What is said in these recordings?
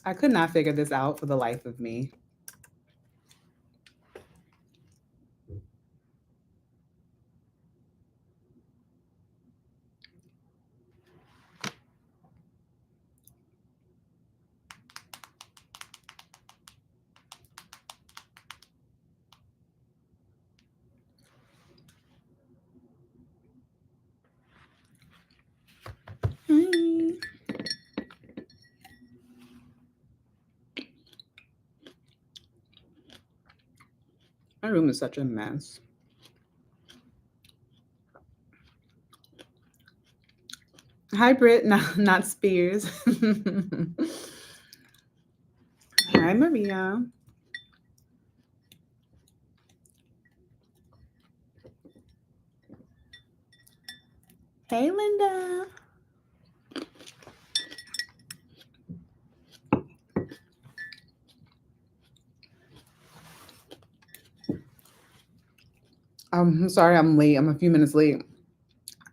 I could not figure this out for the life of me. Hmm. My room is such a mess. Hi, Britt, not Spears. Hi, Maria. Hey, Linda. I'm sorry I'm late. I'm a few minutes late.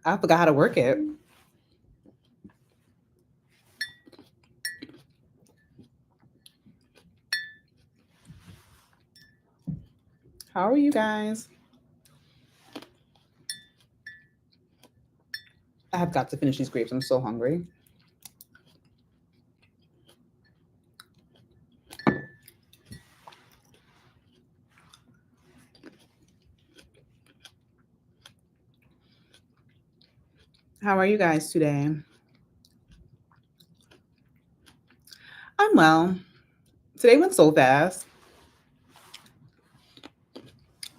I forgot how to work it. How are you guys? I have got to finish these grapes. I'm so hungry. How are you guys today? I'm well. Today went so fast.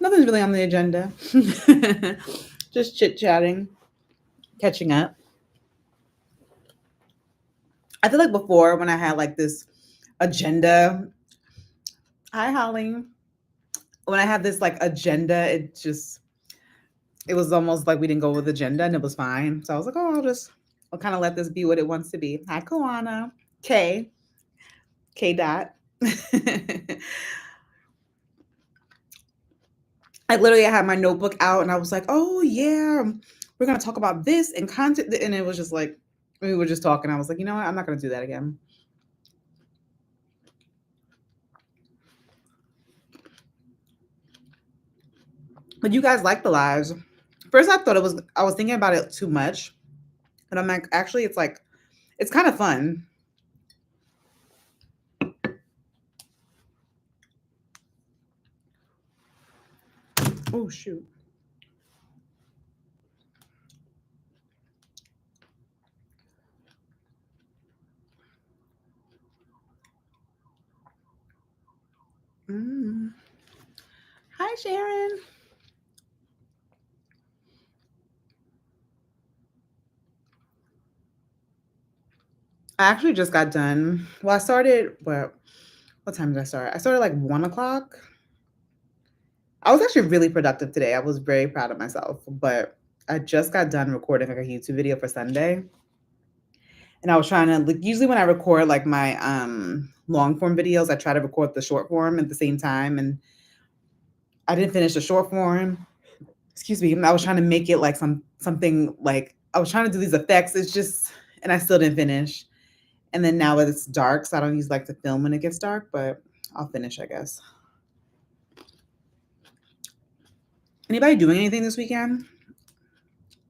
Nothing's really on the agenda. Just chit chatting, catching up. I feel like before when I had like this agenda. Hi, Holly. When I had this like agenda, it was almost like we didn't go with agenda and it was fine. So I was like, oh, I'll kind of let this be what it wants to be. Hi, Kawana. K dot. I literally had my notebook out and I was like, oh yeah, we're gonna talk about this and content. And it was just like we were just talking. I was like, you know what? I'm not gonna do that again. But you guys like the lives. First I thought I was thinking about it too much. And I'm like, actually it's kind of fun. Oh shoot. Mm. Hi Sharon. I actually just got done. Well, I started what time did I start? I started like 1 o'clock. I was actually really productive today. I was very proud of myself, but I just got done recording like a YouTube video for Sunday. And I was trying to like usually when I record like my long form videos, I try to record the short form at the same time. And I didn't finish the short form. Excuse me. And I was trying to make it like something like I was trying to do these effects. It's just and I still didn't finish. And then now it's dark, so I don't use like to film when it gets dark, but I'll finish, I guess. Anybody doing anything this weekend?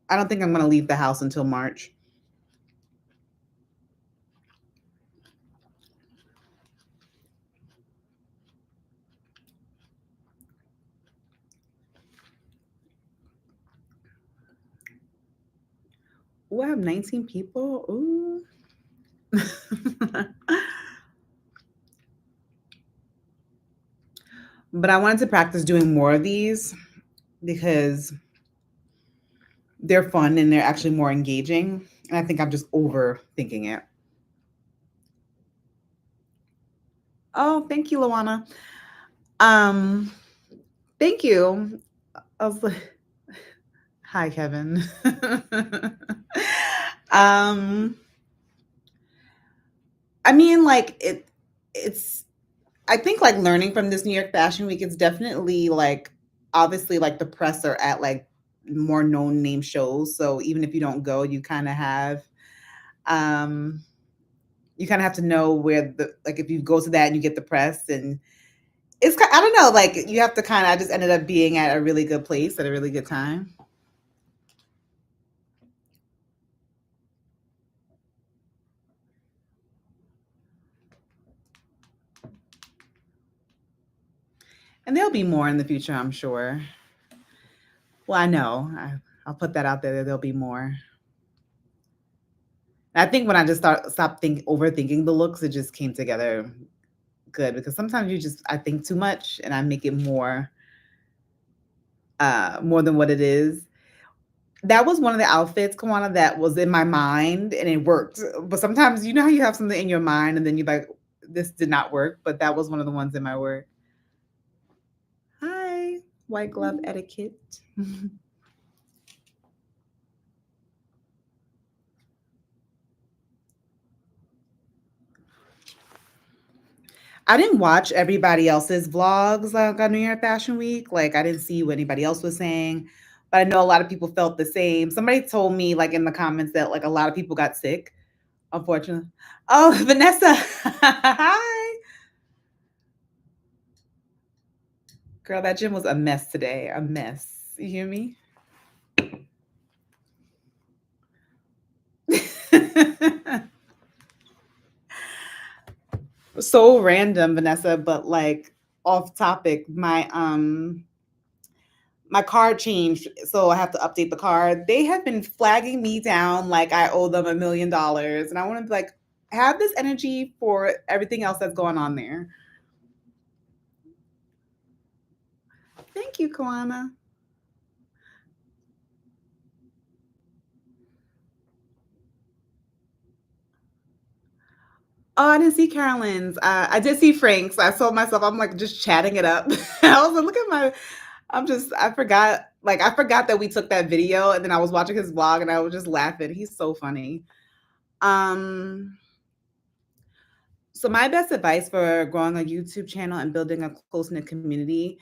I don't think I'm gonna leave the house until March. Oh, I have 19 people. Ooh. But I wanted to practice doing more of these because they're fun and they're actually more engaging. And I think I'm just overthinking it. Oh, thank you, Luana. Um, thank you. I was like, hi, Kevin. um, I mean, like it's I think like learning from this New York Fashion Week, it's definitely like obviously like the press are at like more known name shows. So even if you don't go, you kind of have um You kind of have to know where the like if you go to that and you get depressed and I don't know, like you have to kind of I just ended up being at a really good place at a really good time. And there'll be more in the future, I'm sure. Well, I know. I'll put that out there that there'll be more. I think when I just stopped overthinking the looks, it just came together good because sometimes I think too much and I make it more than what it is. That was one of the outfits, Kawana, that was in my mind and it worked. But sometimes you know how you have something in your mind and then you're like, this did not work, but that was one of the ones in my work. Hi, white glove etiquette. I didn't watch everybody else's vlogs like on New York Fashion Week. Like I didn't see what anybody else was saying, but I know a lot of people felt the same. Somebody told me like in the comments that like a lot of people got sick, unfortunately. Oh, Vanessa. Hi. Girl, that gym was a mess today. A mess. You hear me? So random, Vanessa, but like off topic. My card changed, so I have to update the card. They have been flagging me down like I owe them $1 million, and I want to like have this energy for everything else that's going on there. Thank you, Kawana. Oh, I didn't see Carolyn's. I did see Frank's. I told myself I'm like just chatting it up. I was like, look at my. I forgot. Like I forgot that we took that video, and then I was watching his vlog, and I was just laughing. He's so funny. Um, So my best advice for growing a YouTube channel and building a close-knit community,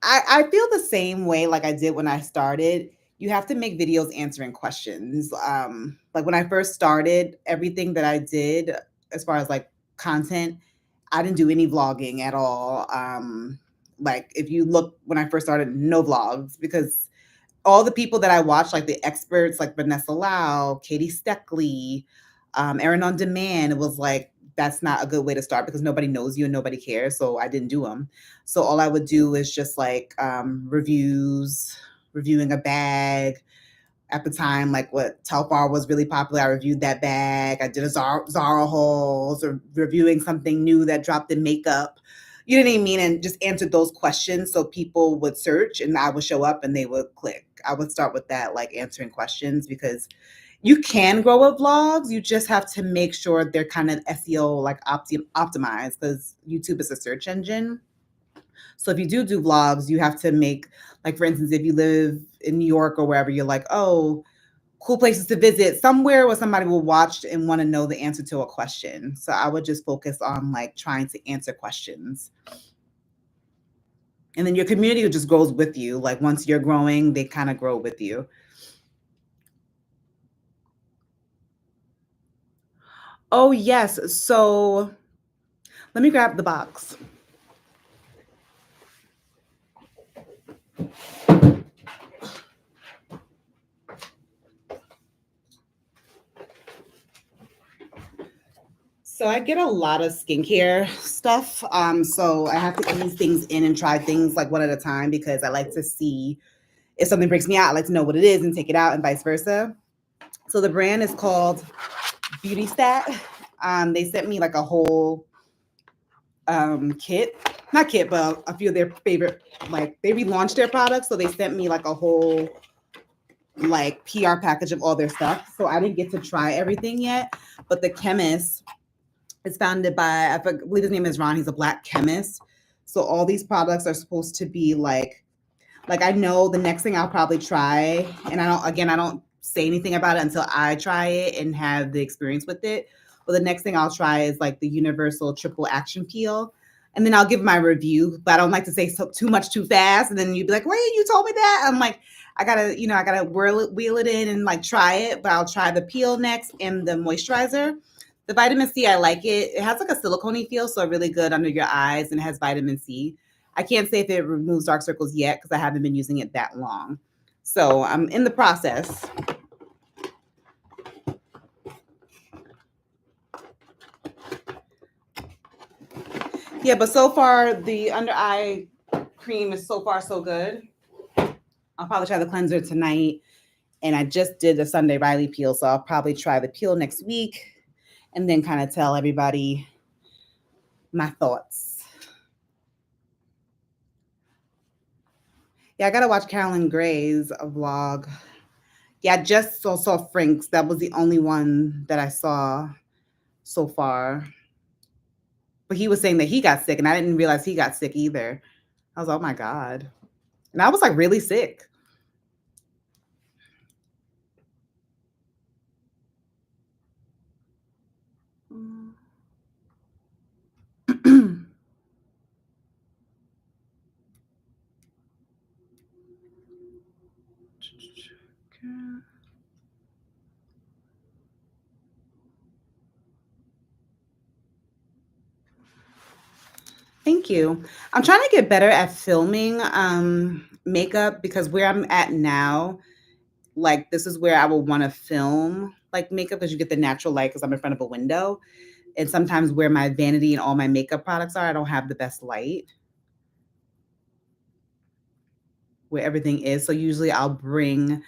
I feel the same way like I did when I started. You have to make videos answering questions. Like when I first started, everything that I did as far as like content, I didn't do any vlogging at all. Like if you look when I first started, no vlogs because all the people that I watched, like the experts, like Vanessa Lau, Katie Steckley, Aaron on Demand, it was like that's not a good way to start because nobody knows you and nobody cares. So I didn't do them. So all I would do is just like reviews, reviewing a bag. At the time, like what Telfar was really popular, I reviewed that bag. I did a Zara hauls or reviewing something new that dropped in makeup. You know what I mean? And just answered those questions so people would search and I would show up and they would click. I would start with that, like answering questions because you can grow with vlogs. You just have to make sure they're kind of SEO like optimized because YouTube is a search engine. So if you do vlogs, you have to make like for instance, if you live in New York or wherever, you're like, oh, cool places to visit somewhere where somebody will watch and want to know the answer to a question. So I would just focus on like trying to answer questions. And then your community just grows with you. Like once you're growing, they kind of grow with you. Oh, yes. So let me grab the box. So I get a lot of skincare stuff. So I have to ease things in and try things like one at a time because I like to see if something breaks me out, I like to know what it is and take it out and vice versa. So the brand is called Beauty Stat. They sent me like a whole kit, not kit, but a few of their favorite, like they relaunched their products. So they sent me like a whole like PR package of all their stuff. So I didn't get to try everything yet, but the chemist is founded by, I believe his name is Ron. He's a black chemist. So all these products are supposed to be like I know the next thing I'll probably try, and I don't say anything about it until I try it and have the experience with it. But the next thing I'll try is like the universal triple action peel. And then I'll give my review, but I don't like to say too much too fast. And then you'd be like, wait, you told me that? I'm like, I gotta wheel it in and like try it, but I'll try the peel next and the moisturizer. The vitamin C, I like it. It has like a silicone feel, so really good under your eyes, and it has vitamin C. I can't say if it removes dark circles yet because I haven't been using it that long. So I'm in the process. Yeah, but so far the under eye cream is so far so good. I'll probably try the cleanser tonight. And I just did the Sunday Riley peel, so I'll probably try the peel next week and then kind of tell everybody my thoughts. Yeah, I gotta watch Carolyn Gray's vlog. Yeah, I just saw Frank's. That was the only one that I saw so far. But he was saying that he got sick, and I didn't realize he got sick either. I was like, oh my God. And I was like really sick. Thank you. I'm trying to get better at filming makeup because where I'm at now, like this is where I will want to film like makeup because you get the natural light because I'm in front of a window. And sometimes where my vanity and all my makeup products are, I don't have the best light where everything is. So usually I'll bring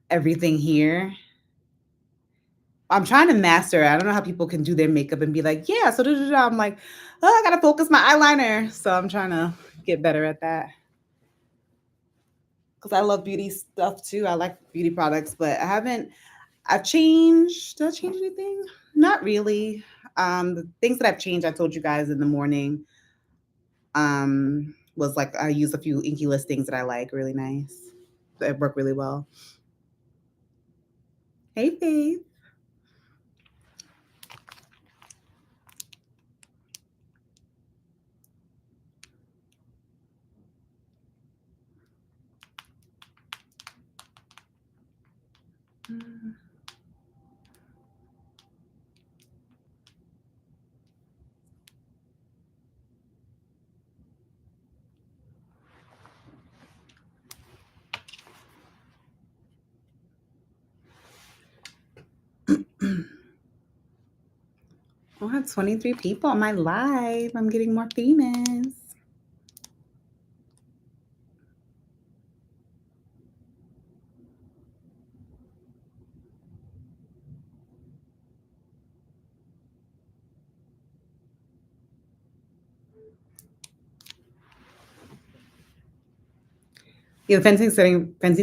everything here. I'm trying to master it. I don't know how people can do their makeup and be like, yeah, so da, da, da. I'm like, oh, I gotta focus my eyeliner. So I'm trying to get better at that. Because I love beauty stuff too. I like beauty products, but I've changed. Did I change anything? Not really. The things that I've changed, I told you guys in the morning, was like I use a few inky listings that I like really nice. That work really well. Hey, Faith. I have 23 people on my live. I'm getting more famous. Yeah, the fancy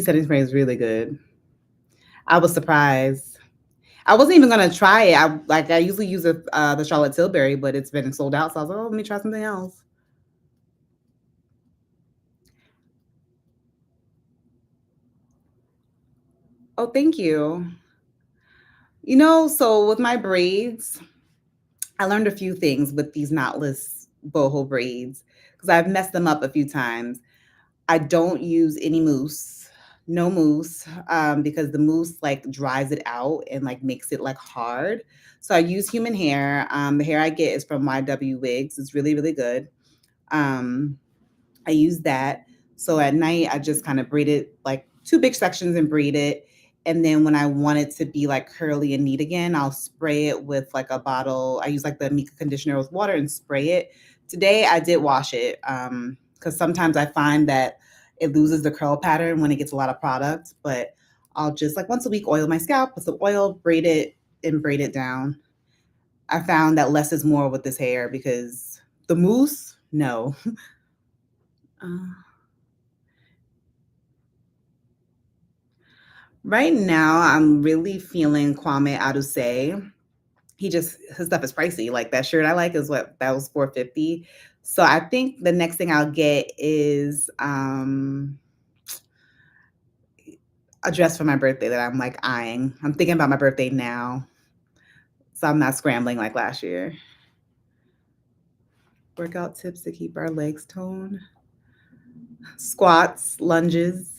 setting spray is really good. I was surprised. I wasn't even gonna try it. I usually use the Charlotte Tilbury, but it's been sold out. So I was like, oh, let me try something else. Oh, thank you. So with my braids, I learned a few things with these knotless boho braids because I've messed them up a few times. I don't use any mousse, no mousse, because the mousse like dries it out and like makes it like hard. So I use human hair. The hair I get is from YW Wigs. It's really, really good. Um, I use that. So at night, I just kind of braid it like two big sections and braid it. And then when I want it to be like curly and neat again, I'll spray it with like a bottle. I use like the Mika conditioner with water and spray it. Today I did wash it because sometimes I find that it loses the curl pattern when it gets a lot of product. But I'll just like once a week oil my scalp with some oil, braid it and braid it down. I found that less is more with this hair because the mousse, no. Uh, Right now, I'm really feeling Kwame Adusei. His stuff is pricey. Like that shirt I like is what that was 450. So I think the next thing I'll get is a dress for my birthday that I'm like eyeing. I'm thinking about my birthday now. So I'm not scrambling like last year. Workout tips to keep our legs toned. Squats, lunges.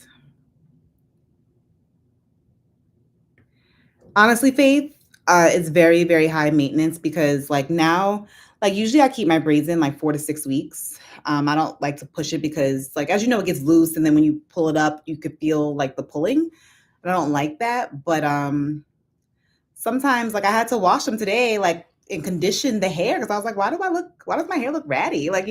Honestly, Faith, It's very, very high maintenance because like now, like usually I keep my braids in like 4 to 6 weeks. I don't like to push it because like as you know, it gets loose and then when you pull it up, you could feel like the pulling. I don't like that. But sometimes like I had to wash them today, like and condition the hair because I was like, why does my hair look ratty? Like,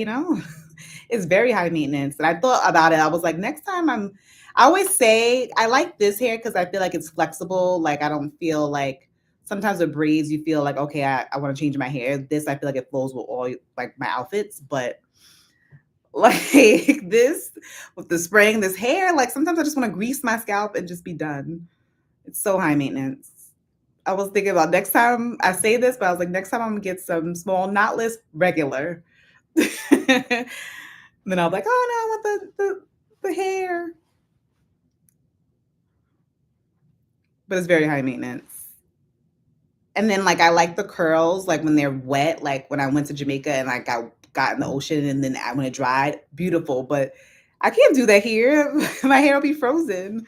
it's very high maintenance. And I thought about it. I was like, next time I always say I like this hair because I feel like it's flexible. Like I don't feel like sometimes with braids you feel like, okay, I want to change my hair. This I feel like it flows with all like my outfits, but like this with the spraying this hair, like sometimes I just want to grease my scalp and just be done. It's so high maintenance. I was thinking about next time I say this, but I was like, next time I'm gonna get some small knotless regular. Then I'll be like, oh no, I want the hair. But it's very high maintenance. And then like I like the curls, like when they're wet, like when I went to Jamaica and like I got in the ocean and then when it dried, beautiful. But I can't do that here. My hair will be frozen.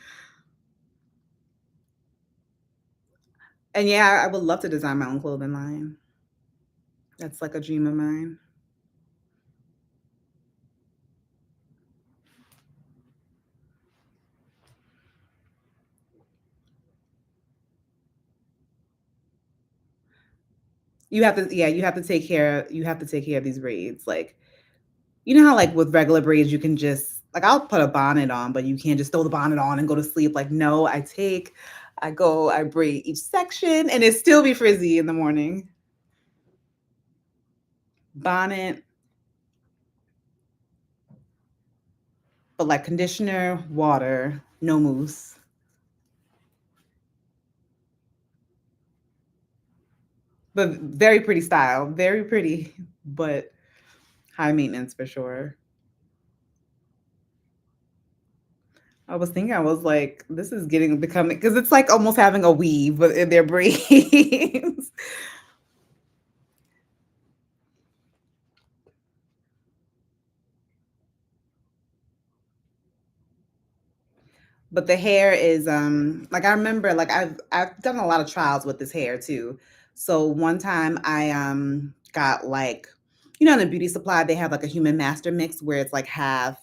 And yeah, I would love to design my own clothing line. That's like a dream of mine. You have to, yeah, you have to take care of these braids. Like, you know how like with regular braids you can just like I'll put a bonnet on, but you can't just throw the bonnet on and go to sleep. Like, no, I braid each section and it still be frizzy in the morning. Bonnet, but like conditioner, water, no mousse. But very pretty style. Very pretty, but high maintenance for sure. I was thinking, I was like, this is getting becoming because it's like almost having a weave but in their braids. But the hair is like I remember like I've done a lot of trials with this hair too. So one time I got like in the beauty supply they have like a human master mix where it's like half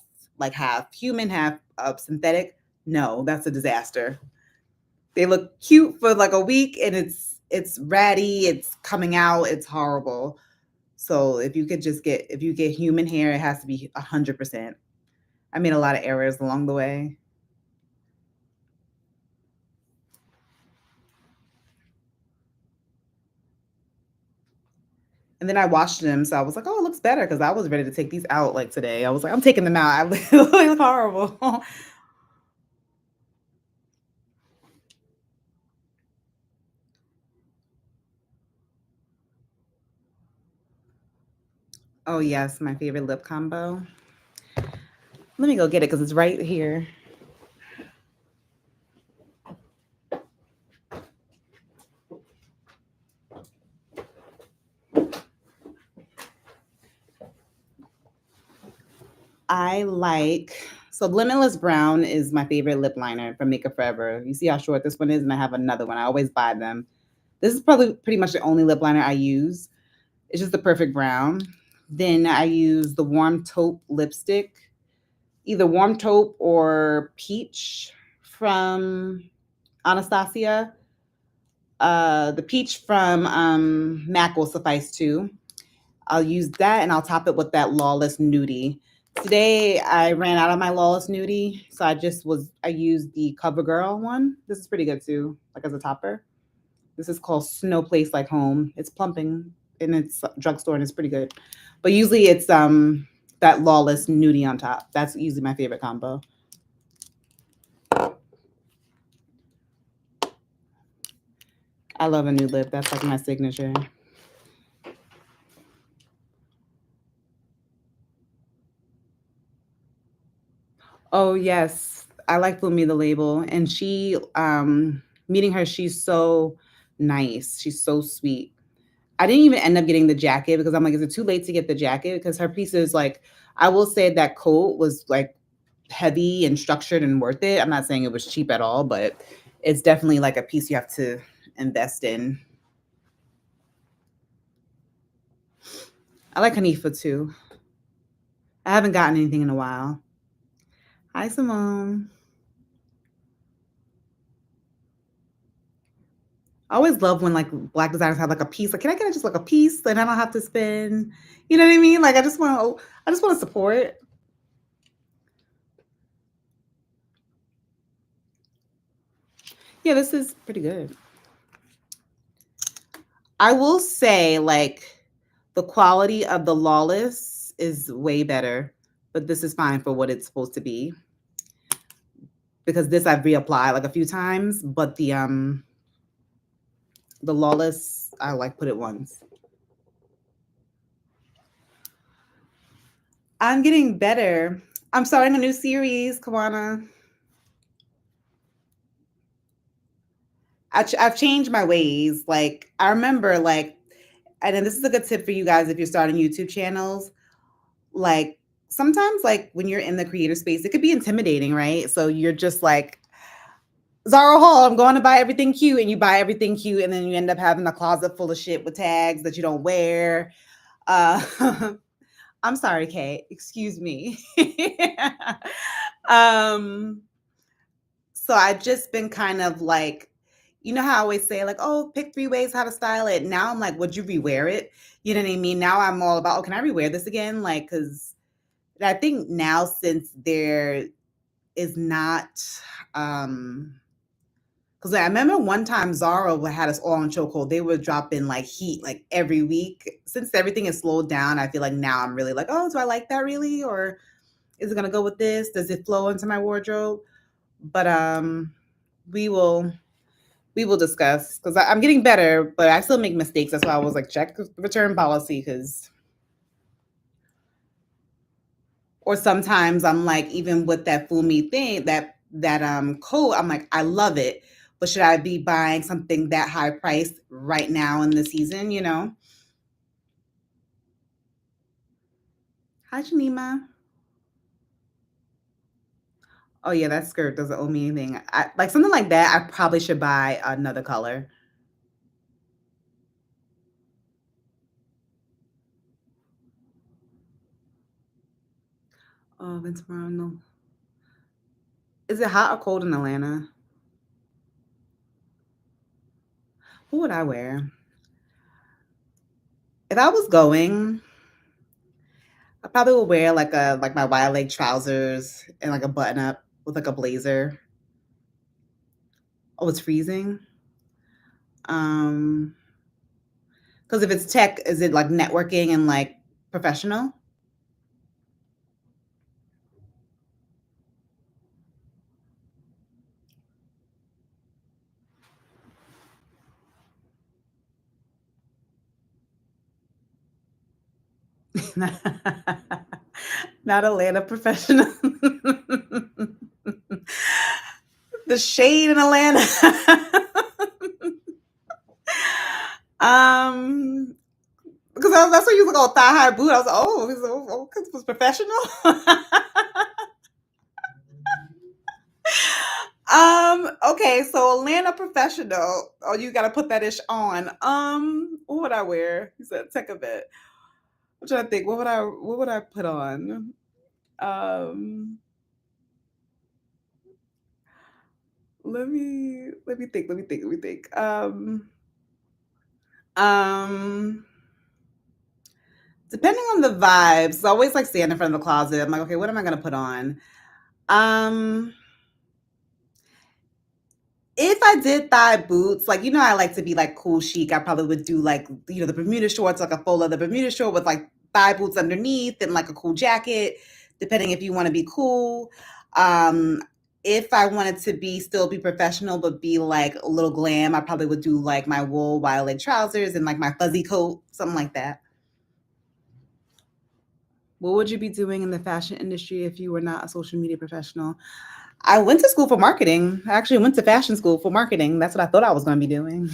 human, half synthetic. No, that's a disaster. They look cute for like a week and it's ratty, it's coming out, it's horrible. So if you get human hair, it has to be 100%. I made a lot of errors along the way. And then I washed them, so I was like, "Oh, it looks better," because I was ready to take these out, like, today. I was like, "I'm taking them out. I look horrible." Oh, yes, my favorite lip combo. Let me go get it because it's right here. I like Limitless Brown is my favorite lip liner from Makeup Forever. You see how short this one is, and I have another one. I always buy them. This is probably pretty much the only lip liner I use. It's just the perfect brown. Then I use the Warm Taupe lipstick, either Warm Taupe or Peach from Anastasia. The peach from MAC will suffice too. I'll use that and I'll top it with that Lawless Nudie. Today I ran out of my Lawless Nudie, so I used the CoverGirl one. This is pretty good too, like as a topper. This is called Snow Place Like Home. It's plumping in its drugstore and it's pretty good. But usually it's that Lawless Nudie on top. That's usually my favorite combo. I love a new lip. That's like my signature. Oh yes, I like Flumi the label, and meeting her, she's so nice. She's so sweet. I didn't even end up getting the jacket because I'm like, is it too late to get the jacket? Because her piece is like, I will say that coat was like heavy and structured and worth it. I'm not saying it was cheap at all, but it's definitely like a piece you have to invest in. I like Hanifa too. I haven't gotten anything in a while. Hi, Simone. I always love when like black designers have like a piece. Like, can I get just like a piece and I don't have to spend? You know what I mean? Like, I just want to support. Yeah, this is pretty good. I will say, like, the quality of the Lawless is way better, but this is fine for what it's supposed to be because this I've reapplied like a few times, but the Lawless I like put it once. I'm getting better. I'm starting a new series, Kawana. I've changed my ways. Like I remember, like, and then this is a good tip for you guys if you're starting YouTube channels. Like sometimes, like when you're in the creator space, it could be intimidating, right? So you're just like, Zara Hall, I'm going to buy everything cute, and you buy everything cute, and then you end up having a closet full of shit with tags that you don't wear. Uh, I'm sorry, Kate. Excuse me. um, so I've just been kind of like, you know how I always say, like, oh, pick 3 ways how to style it. Now I'm like, would you rewear it? You know what I mean? Now I'm all about, oh, can I rewear this again? Like, because I think now since there is not, because I remember one time Zara had us all in chokehold. They were dropping like heat like every week. Since everything is slowed down, I feel like now I'm really like, oh, do I like that really? Or is it gonna go with this? Does it flow into my wardrobe? But we will we will discuss because I'm getting better, but I still make mistakes. That's why I was like, check the return policy because or sometimes I'm like, even with that fool me thing, that coat, I'm like, I love it. But should I be buying something that high priced right now in the season, you know? Hi, Janima. Oh yeah, that skirt doesn't owe me anything. Like something like that, I probably should buy another color. Oh, then tomorrow, no. Is it hot or cold in Atlanta? What would I wear? If I was going, I probably would wear like my wide leg trousers and like a button up with like a blazer. Oh, it's freezing. Um, because if it's tech, is it like networking and like professional? Not Atlanta professional. The shade in Atlanta. um, because that's what you look all thigh high boot. I was like, oh, this was professional. Okay, so Atlanta professional. Oh, you gotta put that ish on. What would I wear? You said take a bit. I'm trying to think. What would I put on? Um, let me think. Um, depending on the vibes, I always like stand in front of the closet. I'm like, okay, what am I gonna put on? Um, if I did thigh boots, like I like to be like cool chic. I probably would do like the Bermuda shorts, like a full leather Bermuda short with like thigh boots underneath and like a cool jacket, depending if you want to be cool. Um, if I wanted to be still be professional but be like a little glam, I probably would do like my wool wide leg trousers and like my fuzzy coat, something like that. What would you be doing in the fashion industry if you were not a social media professional? I went to school for marketing. I actually went to fashion school for marketing. That's what I thought I was going to be doing.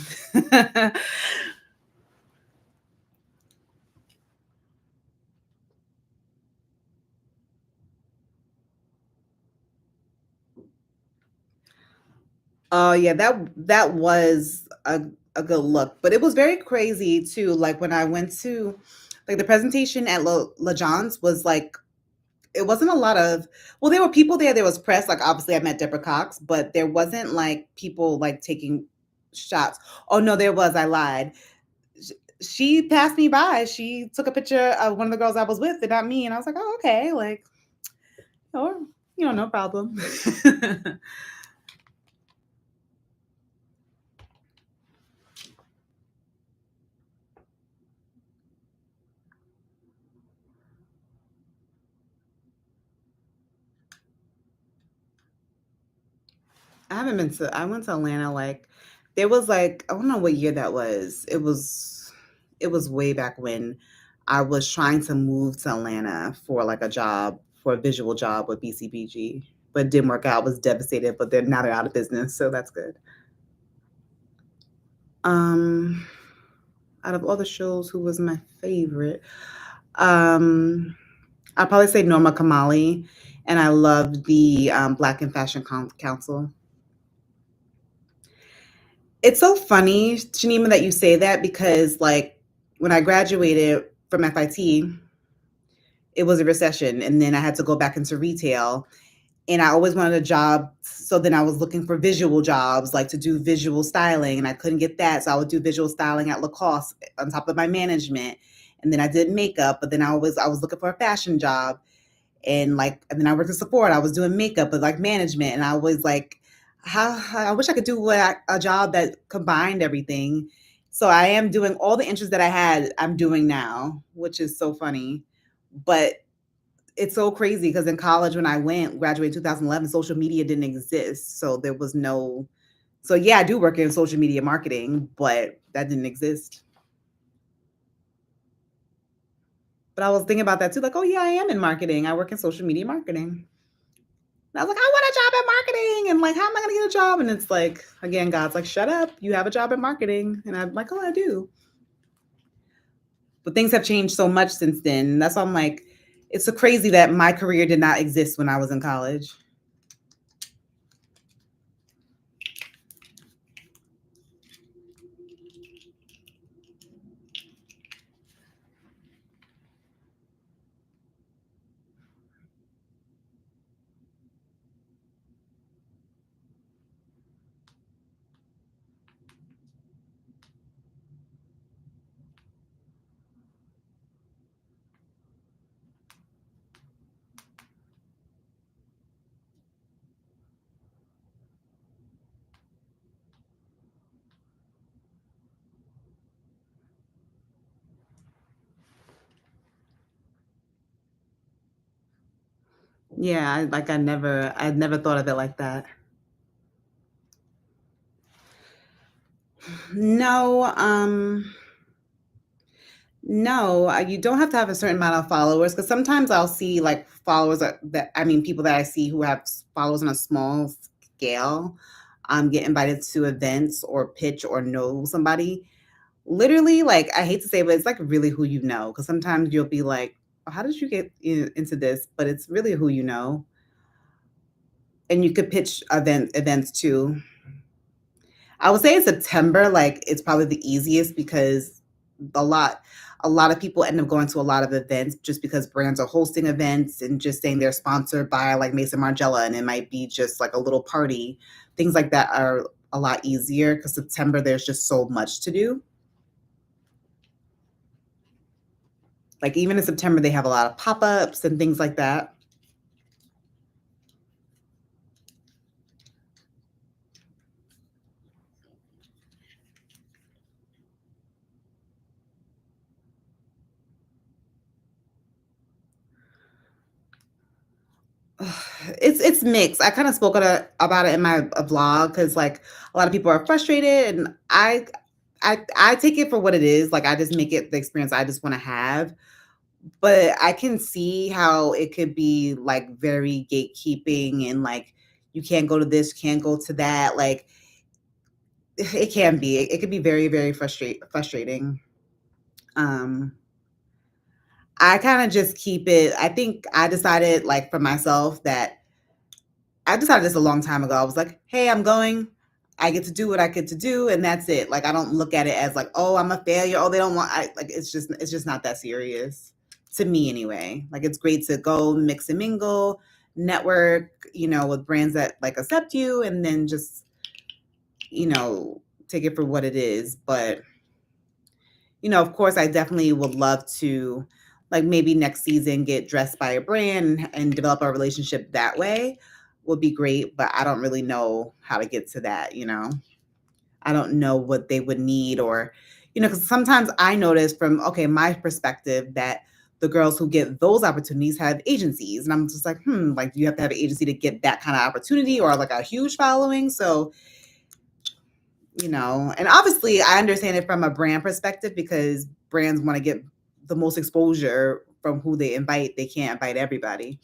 Oh yeah, that was a good look, but it was very crazy too. Like when I went to Like the presentation at La John's was like it wasn't a lot of well, there were people there, there was press, like obviously I met Deborah Cox, but there wasn't like people like taking shots. Oh no, there was, I lied. She passed me by. She took a picture of one of the girls I was with and not me. And I was like, oh, okay, like, or no problem. I haven't been to I went to Atlanta like there was like I don't know what year that was. It was way back when I was trying to move to Atlanta for like a job, for a visual job with BCBG, but it didn't work out. I was devastated, but they're out of business, so that's good. Um Out of all the shows, who was my favorite? Um I'll probably say Norma Kamali, and I love the Black and Fashion Council. It's so funny, Shanima, that you say that because, like, when I graduated from FIT, it was a recession, and then I had to go back into retail. And I always wanted a job, so then I was looking for visual jobs, like to do visual styling, and I couldn't get that, so I would do visual styling at Lacoste on top of my management. And then I did makeup, but then I was looking for a fashion job, and then I worked at Sephora. I was doing makeup, but like management, and I was like, how I wish I could do a job that combined everything. So I am doing all the interests that I had. I'm doing now, which is so funny, but it's so crazy because in college when I went, graduated 2011, social media didn't exist, so there was no. So yeah, I do work in social media marketing, but that didn't exist. But I was thinking about that too, like, oh yeah, I am in marketing. I work in social media marketing. And I was like, I want a job at marketing. And like, how am I going to get a job? And it's like, again, God's like, shut up. You have a job at marketing. And I'm like, oh, I do. But things have changed so much since then. And that's why I'm like, it's so crazy that my career did not exist when I was in college. Yeah, I never thought of it like that. No, no, you don't have to have a certain amount of followers because sometimes I'll see like followers that I mean people that I see who have followers on a small scale get invited to events or pitch or know somebody. Literally, like I hate to say, but it's like really who you know because sometimes you'll be like, "Oh, how did you get into this?" But it's really who you know, and you could pitch events too. I would say in September, like it's probably the easiest because a lot a lot of people end up going to a lot of events just because brands are hosting events and just saying they're sponsored by like Mason Margiela and it might be just like a little party. Things like that are a lot easier because September there's just so much to do. Like even in September they have a lot of pop-ups and things like that. It's mixed. I kind of spoke about it in my blog because like a lot of people are frustrated, and I take it for what it is. Like I just make it the experience I just want to have. But I can see how it could be like very gatekeeping and like you can't go to this, you can't go to that. Like it can be. It could be very very frustrating. Um, I kind of just keep it. I think I decided like for myself that I decided this a long time ago. I was like, "Hey, I'm going. I get to do what I get to do, and that's it. Like I don't look at it as like, oh, I'm a failure. Oh, they don't want. I like it's just not that serious to me anyway. Like it's great to go mix and mingle, network, with brands that like accept you, and then just take it for what it is. But of course, I definitely would love to, like maybe next season, get dressed by a brand and develop a relationship that way. Would be great, but I don't really know how to get to that. I don't know what they would need because sometimes I notice from, okay, my perspective that the girls who get those opportunities have agencies. And I'm just like, like, do you have to have an agency to get that kind of opportunity or like a huge following? So, and obviously I understand it from a brand perspective because brands want to get the most exposure from who they invite. They can't invite everybody.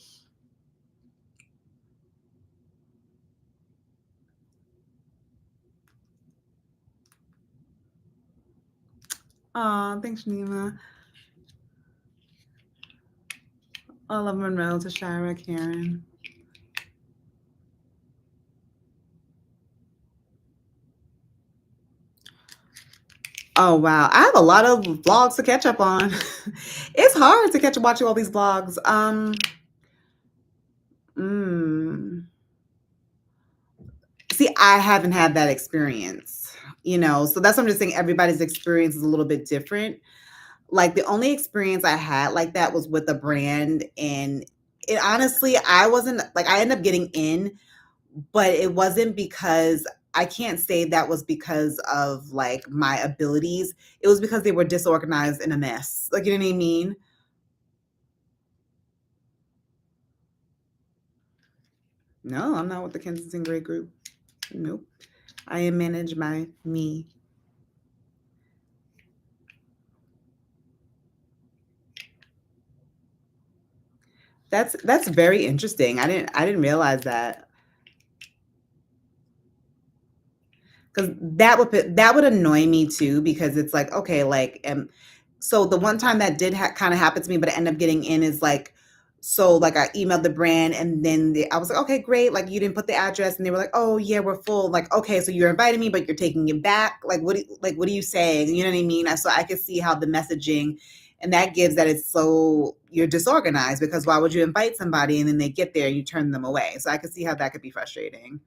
Oh, thanks, Nima. I love Monroe, Tashira, Karen. Oh wow, I have a lot of vlogs to catch up on. It's hard to catch up watching all these vlogs. Mm, See, I haven't had that experience, so that's what I'm just saying. Everybody's experience is a little bit different. Like the only experience I had like that was with a brand, and it honestly, I wasn't like I ended up getting in, but it wasn't because I can't say that was because of like my abilities. It was because they were disorganized and a mess. Like, you know what I mean? No, I'm not with the Kensington Grey Group. Nope. I am managed by me. That's very interesting. I didn't realize that. Because that would annoy me too, because it's like, okay, like, so the one time that did kind of happen to me, but I ended up getting in is like, so like I emailed the brand and then I was like, okay, great. Like you didn't put the address and they were like, oh yeah, we're full. Like, okay, so you're inviting me, but you're taking it back. Like, what are you saying? You know what I mean? So I could see how the messaging and that gives that it's so you're disorganized because why would you invite somebody and then they get there and you turn them away? So I could see how that could be frustrating.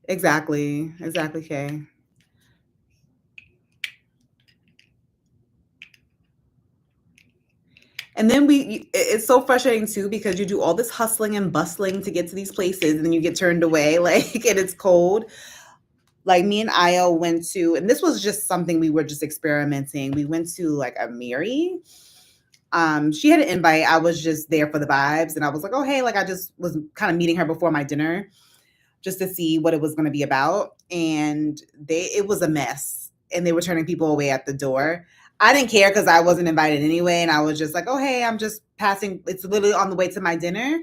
Exactly. Exactly, Kay. And then it's so frustrating too because you do all this hustling and bustling to get to these places and then you get turned away, like, and it's cold. Like me and Io went to, and this was just something we were just experimenting. We went to like a Miri. She had an invite. I was just there for the vibes, and I was like, oh hey, like I just was kind of meeting her before my dinner just to see what it was going to be about. And it was a mess. And they were turning people away at the door. I didn't care because I wasn't invited anyway. And I was just like, oh, hey, I'm just passing. It's literally on the way to my dinner.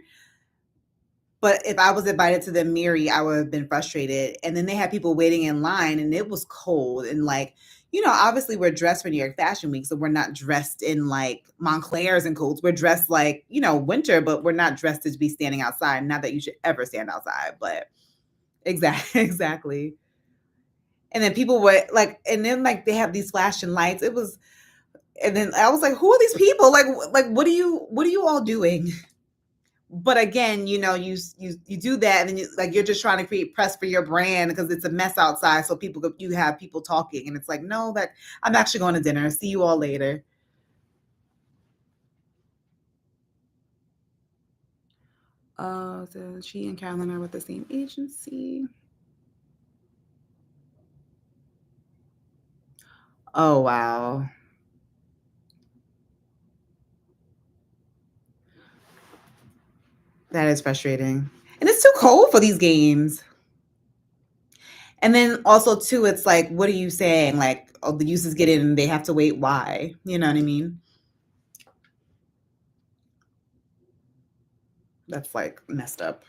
But if I was invited to the Miri, I would have been frustrated. And then they had people waiting in line and it was cold. And like, obviously we're dressed for New York Fashion Week. So we're not dressed in like Montclairs and coats. We're dressed like, winter, but we're not dressed to be standing outside. Not that you should ever stand outside, but exactly, exactly. And then people were like, and then like they have these flashing lights. It was, and then I was like, who are these people? Like what are you all doing? But again, you do that, and then you're just trying to create press for your brand because it's a mess outside. So you have people talking, and it's like, no, that I'm actually going to dinner. See you all later. So she and Carolyn are with the same agency. Oh wow, that is frustrating, and it's too cold for these games. And then also too, it's like, what are you saying? Like, oh, the uses get in and they have to wait. Why? You know what I mean? That's like messed up.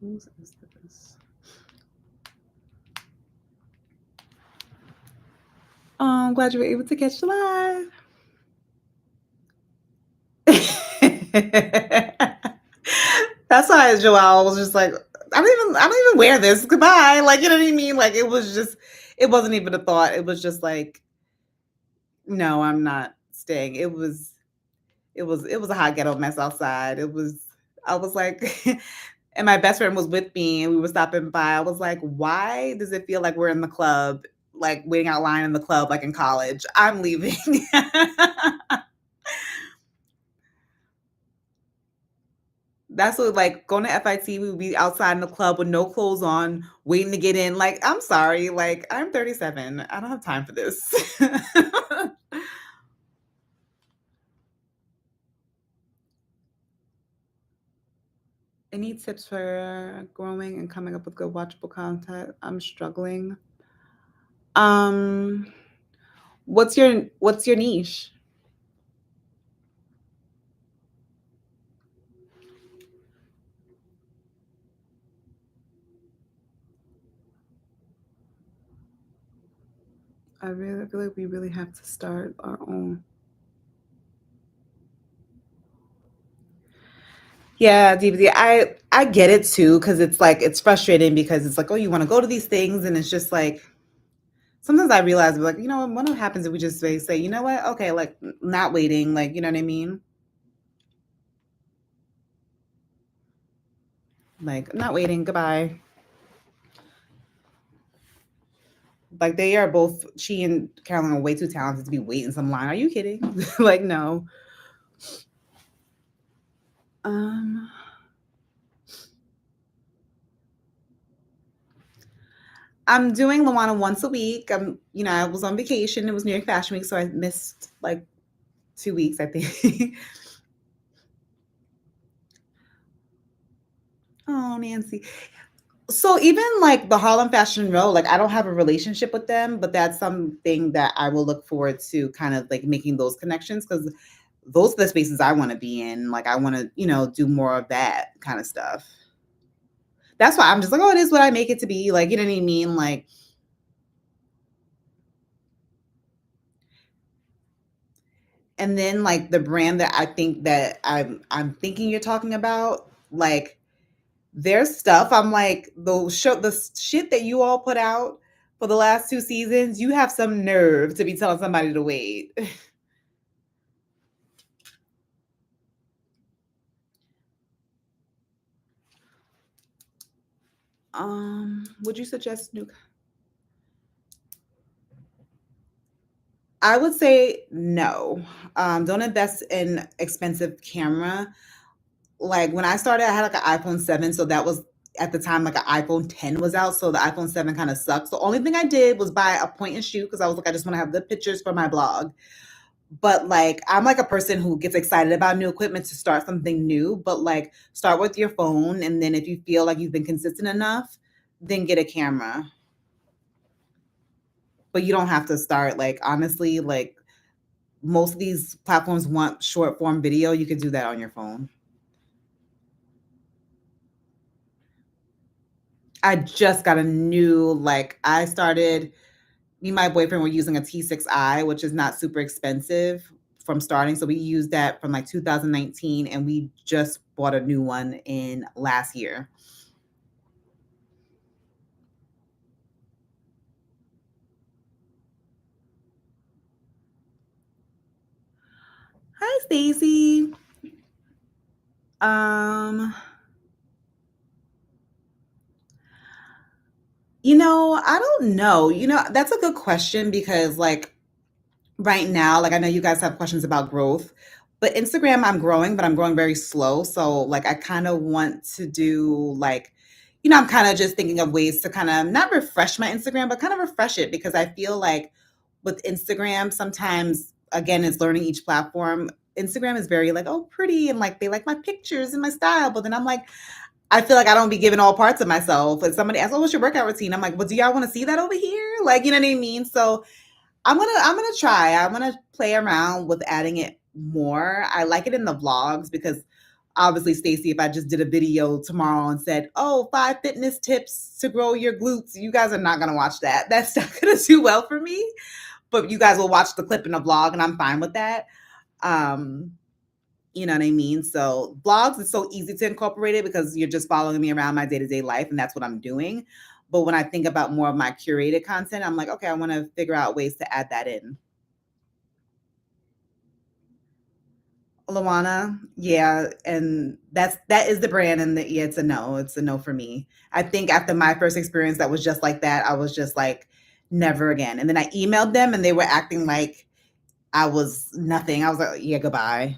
Whose is this? I'm glad you were able to catch the live. That's why Joelle was just like, I don't even wear this. Goodbye. Like, you know what I mean? Like it wasn't even a thought. It was just like, no, I'm not staying. It was a hot ghetto mess outside. I was like, and my best friend was with me and we were stopping by. I was like, why does it feel like we're in the club, like waiting out line in the club, like in college? I'm leaving. That's what, like, going to FIT, we would be outside in the club with no clothes on, waiting to get in. Like, I'm sorry, like, I'm 37. I don't have time for this. Any tips for growing and coming up with good watchable content? I'm struggling. Um, what's your niche? I really feel like we really have to start our own. Yeah, DVD. I get it too because it's like it's frustrating because it's like, oh, you want to go to these things and it's just like sometimes I realize like, what happens if we just say, you know what? Okay, like not waiting, like, you know what I mean? Like not waiting, goodbye. Like they are both she and Carolyn are way too talented to be waiting some line. Are you kidding? Like no. Um I'm doing Luana once a week. I was on vacation. It was New York Fashion Week, so I missed like 2 weeks, I think. Oh, Nancy. So even like the Harlem Fashion Row, like I don't have a relationship with them, but that's something that I will look forward to kind of like making those connections because those are the spaces I want to be in. Like I want to, do more of that kind of stuff. That's why I'm just like, oh, it is what I make it to be. Like, you know what I mean? Like, and then like the brand that I think that I'm thinking you're talking about, like their stuff, I'm like, the shit that you all put out for the last 2 seasons, you have some nerve to be telling somebody to wait. Would you suggest new I would say no. Don't invest in expensive camera. Like when I started, I had like an iPhone 7, so that was at the time like an iPhone 10 was out, so the iPhone 7 kind of sucks. The only thing I did was buy a point and shoot because I was like, I just want to have the pictures for my blog. But like I'm like a person who gets excited about new equipment to start something new, but like start with your phone and then if you feel like you've been consistent enough, then get a camera. But you don't have to start like honestly, like most of these platforms want short form video. You can do that on your phone. I just got a new like I started me and my boyfriend were using a T6i, which is not super expensive from starting. So we used that from like 2019 and we just bought a new one in last year. Hi Stacy. Um I don't know. That's a good question because like right now, like I know you guys have questions about growth, but Instagram I'm growing, but I'm growing very slow. So like I kind of want to do like, I'm kind of just thinking of ways to kind of not refresh my Instagram, but kind of refresh it because I feel like with Instagram, sometimes again, it's learning each platform. Instagram is very like, oh, pretty, and like they like my pictures and my style. But then I'm like, I feel like I don't be giving all parts of myself. Like somebody asks, oh, what's your workout routine? I'm like, well, do y'all want to see that over here? Like, you know what I mean? So I'm gonna try. I'm gonna play around with adding it more. I like it in the vlogs because obviously, Stacey, if I just did a video tomorrow and said, "Oh, 5 fitness tips to grow your glutes," you guys are not gonna watch that. That's not gonna do well for me. But you guys will watch the clip in a vlog, and I'm fine with that. Um, you know what I mean? So vlogs is so easy to incorporate it because you're just following me around my day-to-day life, and that's what I'm doing. But when I think about more of my curated content, I'm like, okay, I want to figure out ways to add that in. Luana, yeah, and that is the brand, and yeah, it's a no for me. I think after my first experience, that was just like that. I was just like, never again. And then I emailed them, and they were acting like I was nothing. I was like, yeah, goodbye.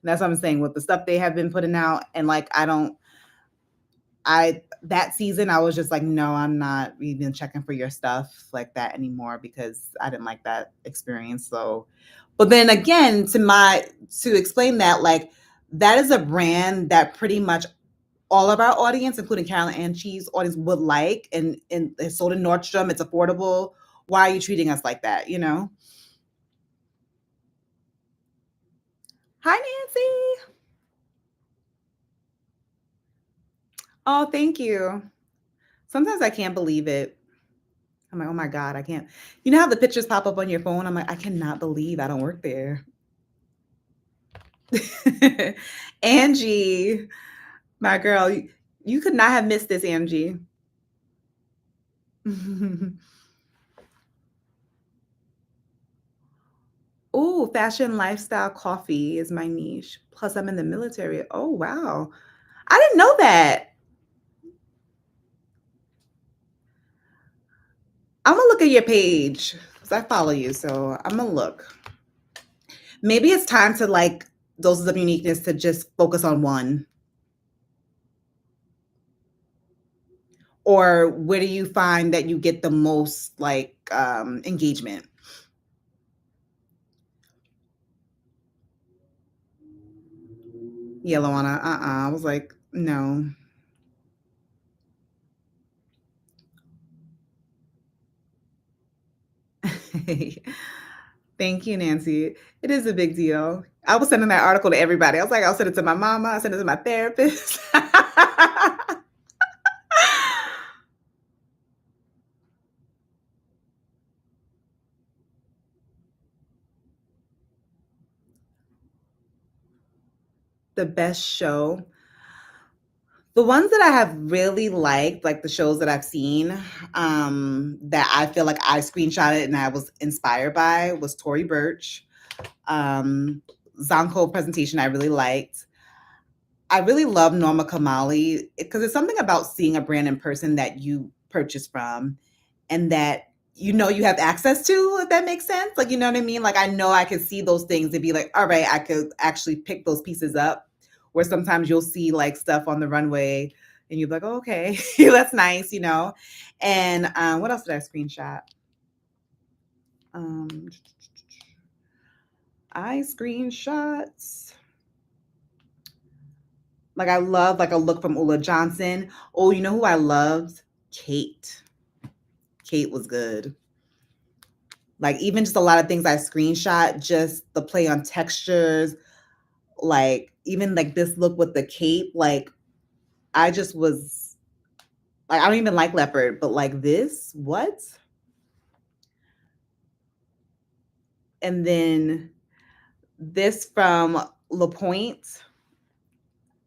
That's what I'm saying with the stuff they have been putting out, and like I don't, I that season I was just like, no, I'm not even checking for your stuff like that anymore because I didn't like that experience. So, but then again, to explain that, like that is a brand that pretty much all of our audience, including Carolyn and Cheese audience, would like, and it's sold in Nordstrom. It's affordable. Why are you treating us like that? You know? Hi, Nancy. Oh, thank you. Sometimes I can't believe it. I'm like, oh my God, I can't. You know how the pictures pop up on your phone? I'm like, I cannot believe I don't work there. Angie, my girl, you could not have missed this, Angie. Oh, fashion lifestyle coffee is my niche. Plus, I'm in the military. Oh, wow. I didn't know that. I'm gonna look at your page because I follow you. So I'm gonna look. Maybe it's time to like doses of uniqueness to just focus on one. Or where do you find that you get the most like engagement? Yellow on a I was like, no. Thank you, Nancy. It is a big deal. I was sending that article to everybody. I was like, I'll send it to my mama, I send it to my therapist. The best show. The ones that I have really liked, like the shows that I've seen, that I feel like I screenshotted and I was inspired by was Tory Burch. Zonko presentation I really liked. I really love Norma Kamali because it's something about seeing a brand in person that you purchase from and that you know you have access to, if that makes sense. Like, you know what I mean? Like, I know I could see those things and be like, all right, I could actually pick those pieces up. Where sometimes you'll see like stuff on the runway and you're like, oh, okay, that's nice, you know? And what else did I screenshot? Um, I screenshots. Like I love like a look from Ula Johnson. Oh, you know who I loved? Kate. Kate was good. Like even just a lot of things I screenshot, just the play on textures, like even like this look with the cape, like I just was like I don't even like leopard, but like this, what? And then this from La Pointe.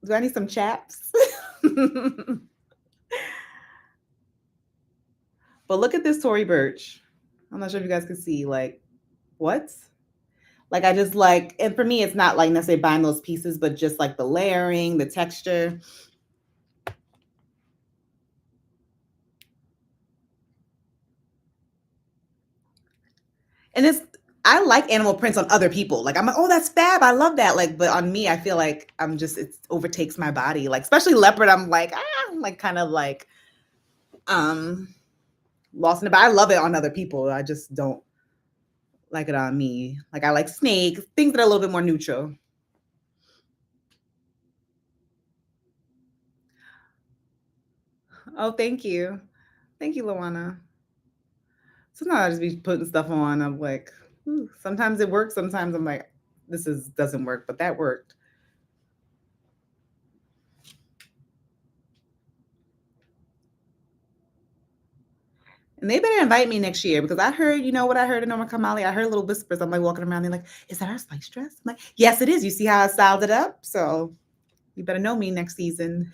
Do I need some chaps? But look at this Tory Burch. I'm not sure if you guys can see, like, what? Like I just like, and for me, it's not like necessarily buying those pieces, but just like the layering, the texture. And it's I like animal prints on other people. Like I'm like, oh, that's fab. I love that. Like, but on me, I feel like I'm just it overtakes my body. Like, especially leopard, I'm like, I'm like kind of like um lost in it. But I love it on other people. I just don't like it on me. Like I like snake, things that are a little bit more neutral. Oh, thank you. Thank you, Luana. Sometimes I just be putting stuff on. I'm like, ooh, sometimes it works. Sometimes I'm like, this is doesn't work, but that worked. And they better invite me next year because I heard, you know what I heard in Norma Kamali? I heard little whispers. I'm like walking around, they're like, is that our spice dress? I'm like, yes, it is. You see how I styled it up? So you better know me next season.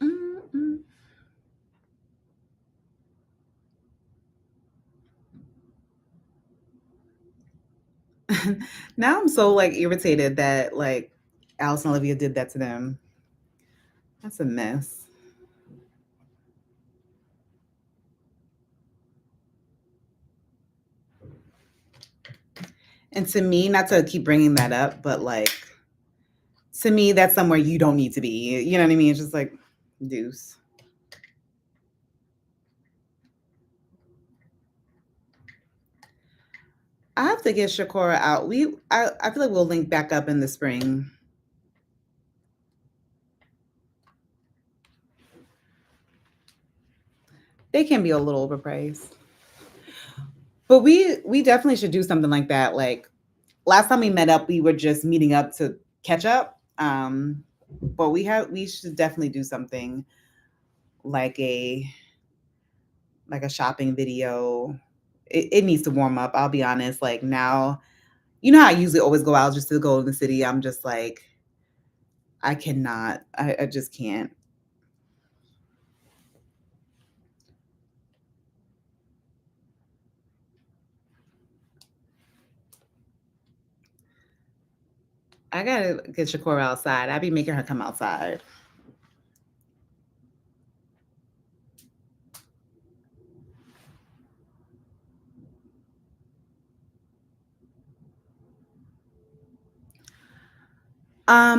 Mm-mm. Now I'm so like irritated that like Alice and Olivia did that to them. That's a mess. And to me, not to keep bringing that up, but like to me, that's somewhere you don't need to be. You know what I mean? It's just like deuce. I have to get Shakura out. I feel like we'll link back up in the spring. They can be a little overpriced. But we definitely should do something like that. Like last time we met up, we were just meeting up to catch up. But we should definitely do something like a shopping video. It needs to warm up. I'll be honest. Like now, you know how I usually always go out just to go in the city. I'm just like I cannot. I just can't. I gotta get Shakura outside. I be making her come outside.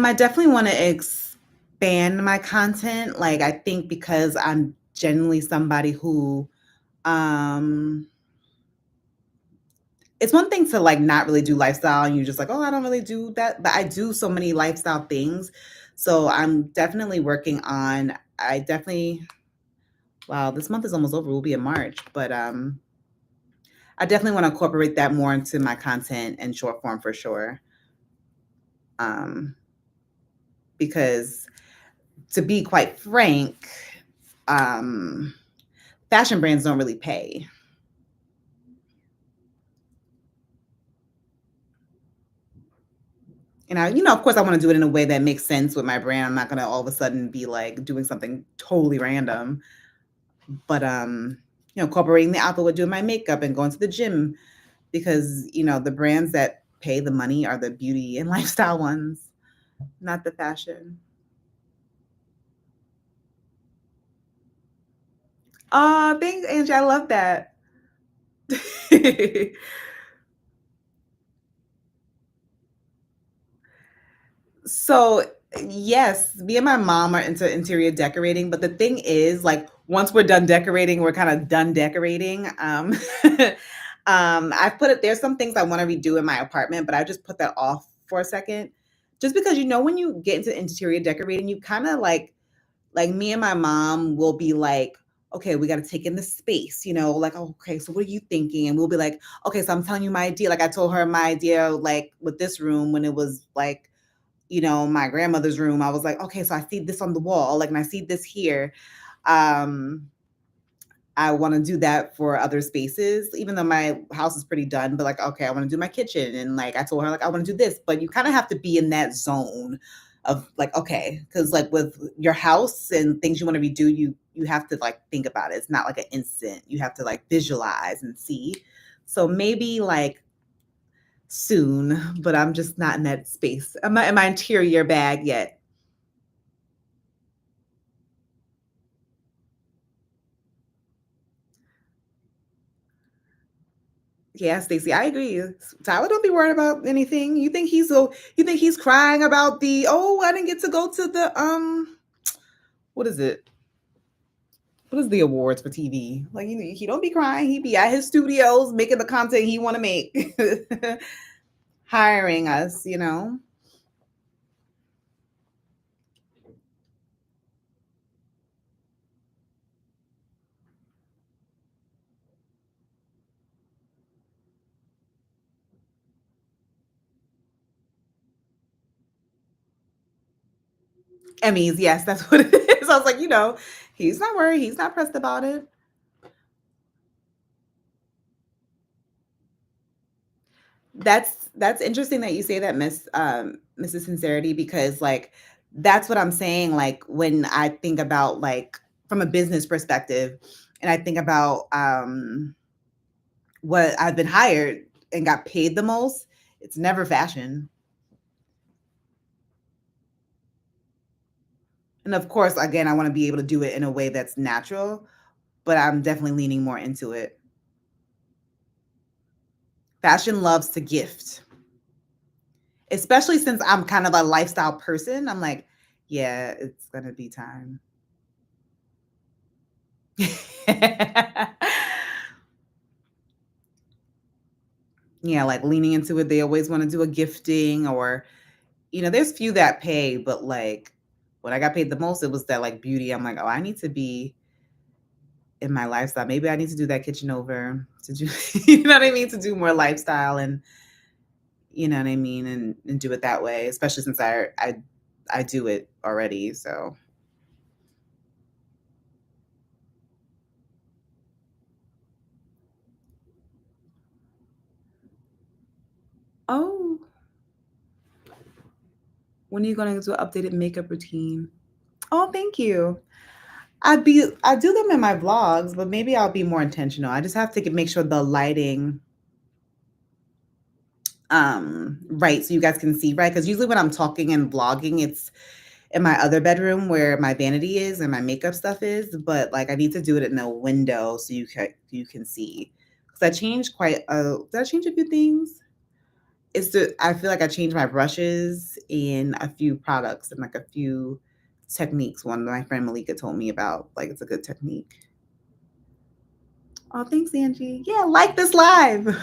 I definitely want to expand my content. Like I think because I'm generally somebody who um it's one thing to like not really do lifestyle and you're just like, oh, I don't really do that. But I do so many lifestyle things. So I'm definitely working on I definitely wow, this month is almost over. We'll be in March. But I definitely want to incorporate that more into my content and short form for sure. Um, because to be quite frank, um, fashion brands don't really pay. And of course, I want to do it in a way that makes sense with my brand. I'm not going to all of a sudden be like doing something totally random, but incorporating the outfit with doing my makeup and going to the gym because the brands that pay the money are the beauty and lifestyle ones, not the fashion. Oh, thanks, Angie. I love that. So, yes, me and my mom are into interior decorating, but the thing is, like, once we're done decorating, we're kind of done decorating. I put it. There's some things I want to redo in my apartment, but I just put that off for a second, just because when you get into interior decorating, you kind of like me and my mom will be like, okay, we got to take in the space, like, oh, okay, so what are you thinking? And we'll be like, okay, so I'm telling you my idea. Like I told her my idea, like with this room when it was like my grandmother's room. I was like, okay, so I see this on the wall, like, and I see this here. Um, I want to do that for other spaces, even though my house is pretty done. But like, okay, I want to do my kitchen, and like, I told her like I want to do this, but you kind of have to be in that zone of like, okay, because like with your house and things you want to redo, you have to like think about it. It's not like an instant. You have to like visualize and see. So maybe like soon, but I'm just not in that space. I'm not in my interior bag yet. Yeah, Stacey, I agree. Tyler don't be worried about anything. You think he's crying about the I didn't get to go to the what is it? What is the awards for TV? Like he don't be crying. He be at his studios making the content he want to make. Hiring us. Emmys, yes, that's what it is. I was like, he's not worried. He's not pressed about it. That's interesting that you say that, Mrs. Sincerity, because like that's what I'm saying. Like when I think about like from a business perspective, and I think about what I've been hired and got paid the most, it's never fashion. And of course, again, I want to be able to do it in a way that's natural, but I'm definitely leaning more into it. Fashion loves to gift, especially since I'm kind of a lifestyle person. I'm like, yeah, it's gonna be time. Yeah, like leaning into it. They always want to do a gifting or, there's few that pay, but like when I got paid the most, it was that like beauty. I'm like, oh, I need to be in my lifestyle. Maybe I need to do that kitchen over to do, you know what I mean? To do more lifestyle and, you know what I mean? And do it that way, especially since I do it already. So, oh, when are you going to do an updated makeup routine? Oh, thank you. I do them in my vlogs, but maybe I'll be more intentional. I just have to make sure the lighting right so you guys can see right, because usually when I'm talking and vlogging it's in my other bedroom where my vanity is and my makeup stuff is, but like I need to do it in a window so you can see, because I changed quite a did I change a few things. I feel like I changed my brushes and a few products and like a few techniques. One that my friend Malika told me about, like it's a good technique. Oh, thanks, Angie. Yeah, like this live.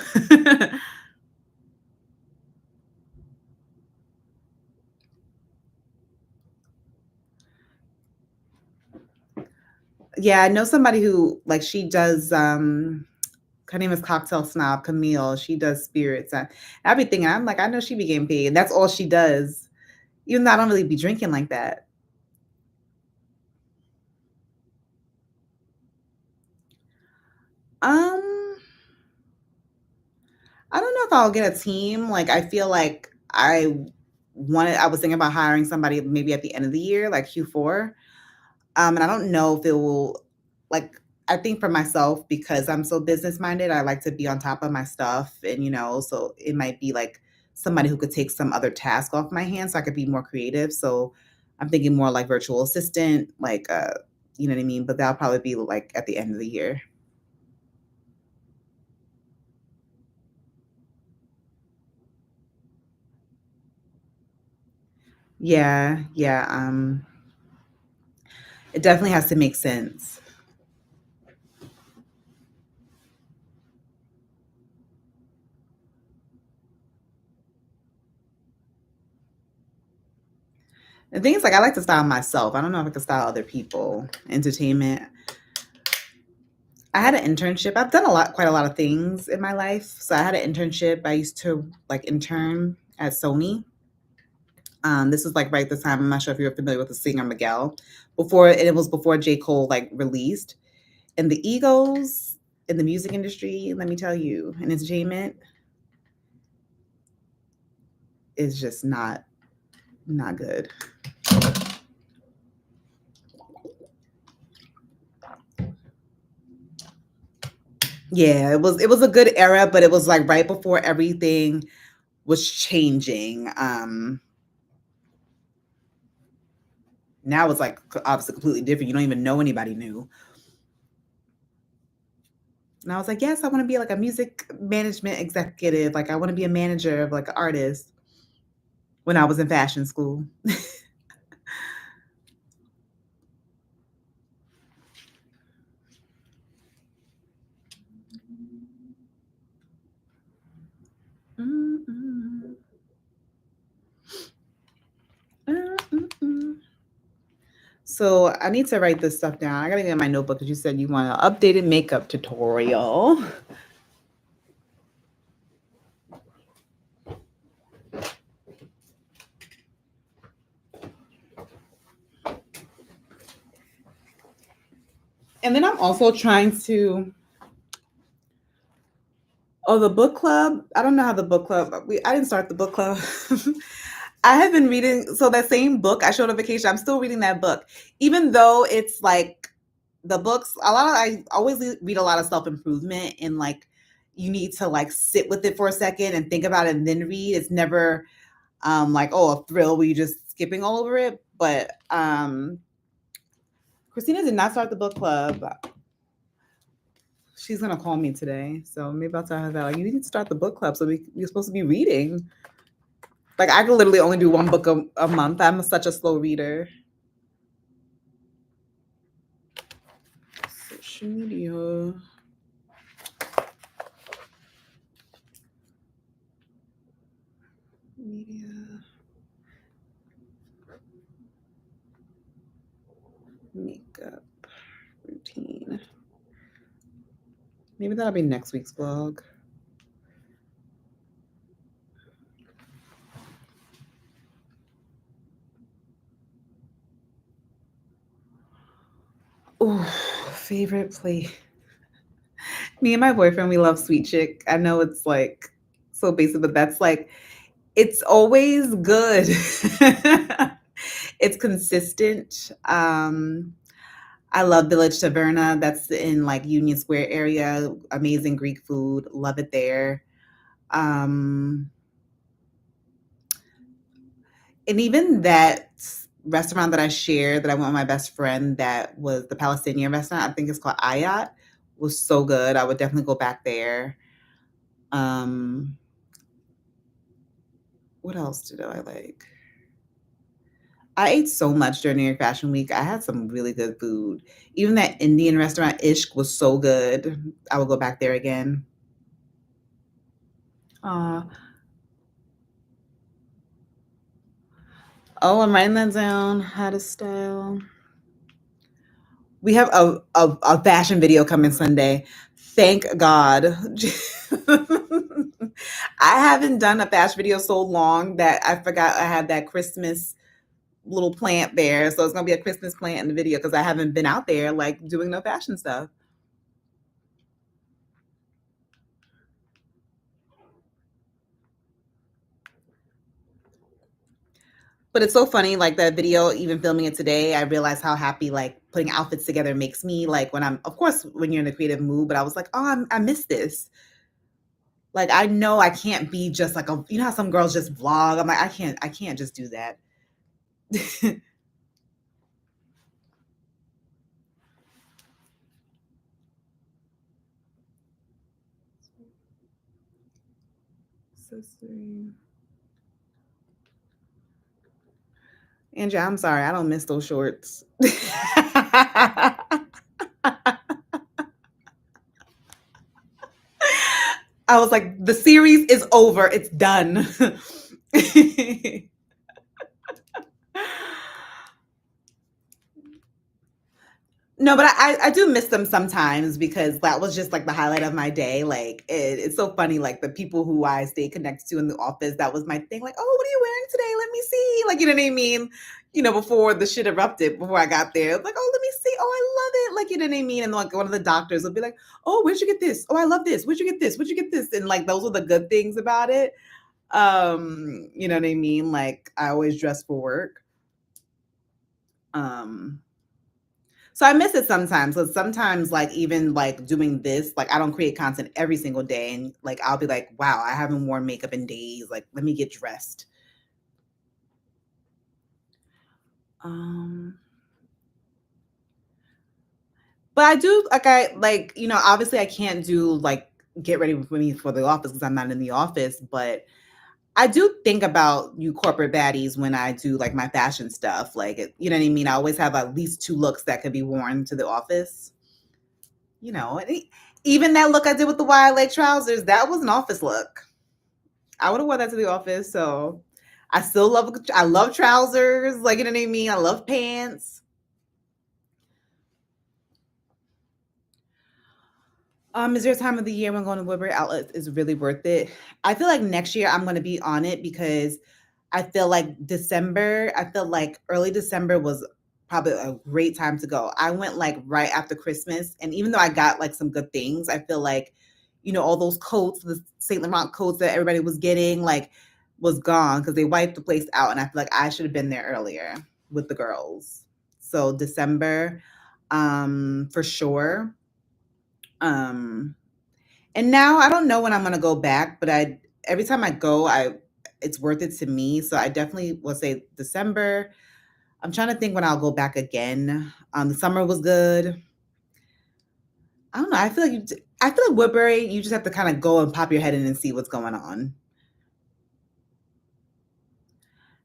Yeah, I know somebody who like she does her name is Cocktail Snob Camille. She does spirits. And I be thinking, I'm like, I know she be getting paid. That's all she does. Even though I don't really be drinking like that. Um, I don't know if I'll get a team. Like I feel like I was thinking about hiring somebody maybe at the end of the year, like Q4. And I don't know if it will like I think for myself, because I'm so business minded, I like to be on top of my stuff and so it might be like somebody who could take some other task off my hands so I could be more creative. So I'm thinking more like virtual assistant, like you know what I mean? But that'll probably be like at the end of the year. Yeah, yeah. It definitely has to make sense. The thing is like I like to style myself. I don't know if I can style other people. Entertainment. I had an internship. I've done quite a lot of things in my life. So I had an internship. I used to like intern at Sony. This was like right this time. I'm not sure if you're familiar with the singer Miguel. It was before J. Cole like released. And the egos in the music industry, let me tell you, and entertainment is just not good. Yeah, it was a good era, but it was like right before everything was changing. Now it's like obviously completely different. You don't even know anybody new. And I was like, yes, I want to be like a music management executive. Like I want to be a manager of like an artist when I was in fashion school. Mm-mm. Mm-mm. So I need to write this stuff down. I gotta get my notebook because you said you want an updated makeup tutorial. And then I'm also trying to oh, the book club. I don't know how the book club. I didn't start the book club. I have been reading so that same book I showed on vacation. I'm still reading that book, even though it's like the books. A lot of I always read a lot of self improvement, and like you need to like sit with it for a second and think about it and then read. It's never like oh a thrill where you're just skipping all over it. But Christina did not start the book club. She's gonna call me today, so maybe I'll tell her that like you need to start the book club so we're supposed to be reading. Like I can literally only do one book a month. I'm such a slow reader. Social media. Media. Makeup routine. Maybe that'll be next week's vlog. Oh, favorite place. Me and my boyfriend, we love Sweet Chick. I know it's like so basic, but that's like it's always good. It's consistent. I love Village Taverna. That's in like Union Square area. Amazing Greek food. Love it there. Um, and even that restaurant that I shared that I went with my best friend that was the Palestinian restaurant, I think it's called Ayat, was so good. I would definitely go back there. Um, what else did I like? I ate so much during New York Fashion Week. I had some really good food. Even that Indian restaurant, Ishq, was so good. I would go back there again. Uh, oh, I'm writing that down. How to style. We have a fashion video coming Sunday. Thank God. I haven't done a fashion video so long that I forgot I had that Christmas little plant there. So it's gonna be a Christmas plant in the video because I haven't been out there like doing no fashion stuff. But it's so funny, like that video, even filming it today, I realized how happy like putting outfits together makes me. Like when I'm, of course, when you're in a creative mood, but I was like, oh, I miss this. Like I know I can't be just like a, you know how some girls just vlog. I'm like, I can't just do that. Accessory. Andrea, I'm sorry, I don't miss those shorts. I was like, the series is over. It's done. No, but I do miss them sometimes because that was just like the highlight of my day. Like it's so funny, like the people who I stay connected to in the office, that was my thing. Like, oh, what are you wearing today? Let me see. Like, you know what I mean? You know, before the shit erupted, before I got there, it's like, oh, let me see. Oh, I love it. Like, you know what I mean? And like one of the doctors would be like, oh, where'd you get this? Oh, I love this. Where'd you get this? Where'd you get this? And like those were the good things about it. You know what I mean? Like I always dress for work. Um, So I miss it sometimes. So sometimes, like even like doing this, like I don't create content every single day, and like I'll be like, wow, I haven't worn makeup in days. Like, let me get dressed. Um, but I do like I like you know obviously I can't do like get ready for me for the office because I'm not in the office, but I do think about you corporate baddies when I do like my fashion stuff. Like, you know what I mean? I always have at least two looks that could be worn to the office. You know, even that look I did with the wide leg trousers, that was an office look. I would have worn that to the office. So I love trousers, like you know what I mean? I love pants. Is there a time of the year when going to Woodbury Outlet is really worth it? I feel like next year I'm gonna be on it because I feel like early December was probably a great time to go. I went like right after Christmas, and even though I got like some good things, I feel like, all those coats, the Saint Laurent coats that everybody was getting, like was gone because they wiped the place out. And I feel like I should have been there earlier with the girls. So December, for sure. Um, and now I don't know when I'm gonna go back, but I every time I go, I it's worth it to me. So I definitely will say December. I'm trying to think when I'll go back again. The summer was good. I don't know. I feel like Woodbury, you just have to kind of go and pop your head in and see what's going on.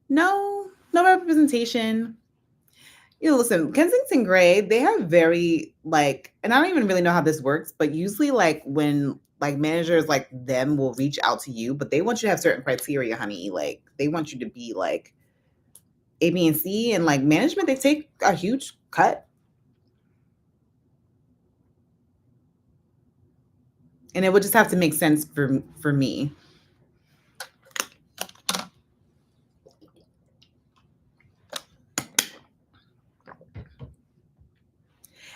No, no representation. Listen, Kensington Gray, they have very like, and I don't even really know how this works, but usually like when like managers like them will reach out to you, but they want you to have certain criteria, honey. Like they want you to be like A, B, and C, and like management, they take a huge cut. And it would just have to make sense for me.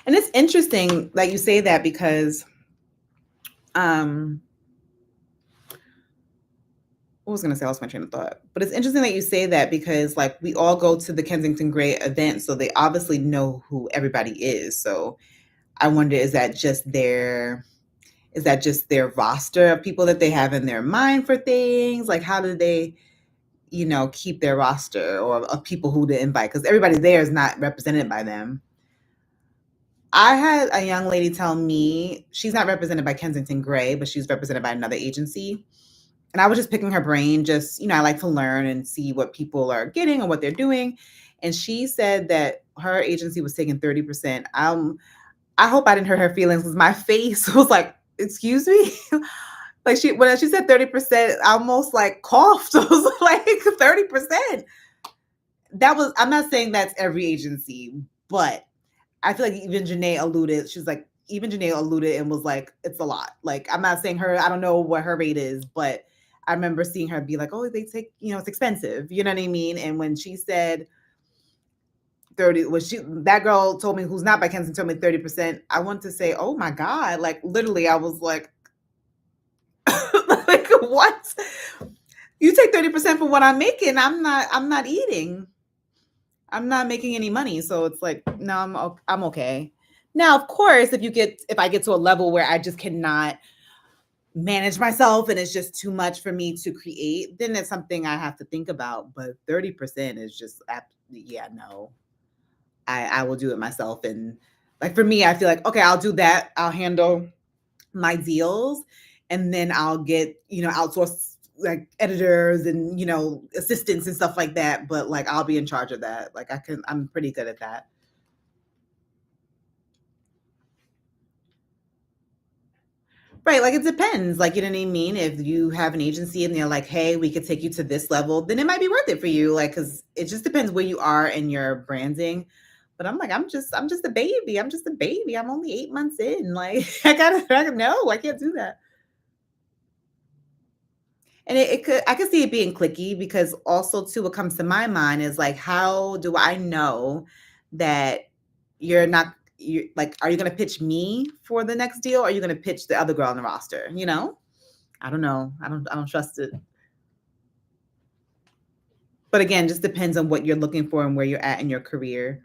And it's interesting that you say that because um what was going to say? I lost my train of thought. But it's interesting that you say that because like we all go to the Kensington Gray event, so they obviously know who everybody is. So I wonder, is that just their roster of people that they have in their mind for things? Like how do they, keep their roster or of people who to invite? Because everybody there is not represented by them. I had a young lady tell me she's not represented by Kensington Gray, but she's represented by another agency. And I was just picking her brain, just, I like to learn and see what people are getting and what they're doing. And she said that her agency was taking 30%. I hope I didn't hurt her feelings because my face was like, excuse me? Like when she said 30%, I almost like coughed. I was like, 30%. I'm not saying that's every agency, but I feel like even Janae alluded. She's like, even Janae alluded and was like, it's a lot. Like, I'm not saying her, I don't know what her rate is, but I remember seeing her be like, oh, they take, it's expensive. You know what I mean? And when she said 30, that girl told me who's not by Kensington told me 30%. I want to say, oh my God. Like literally, I was like, like what? You take 30% for what I'm making. I'm not eating. I'm not making any money. So it's like, no, I'm okay. Now, of course, if I get to a level where I just cannot manage myself and it's just too much for me to create, then it's something I have to think about. But 30% is just, yeah, no, I will do it myself. And like for me, I feel like, okay, I'll do that. I'll handle my deals and then I'll get, outsource like editors and, assistants and stuff like that. But like, I'll be in charge of that. Like I'm pretty good at that. Right, like it depends. Like, you know what I mean? If you have an agency and they're like, "Hey, we could take you to this level," then it might be worth it for you. Like, because it just depends where you are in your branding. But I'm like, I'm just a baby. I'm just a baby. I'm only 8 months in. Like, no, I can't do that. And I could see it being clicky because also too, what comes to my mind is like, how do I know that you're not you like, are you gonna pitch me for the next deal? Or are you gonna pitch the other girl on the roster? I don't know. I don't trust it. But again, just depends on what you're looking for and where you're at in your career.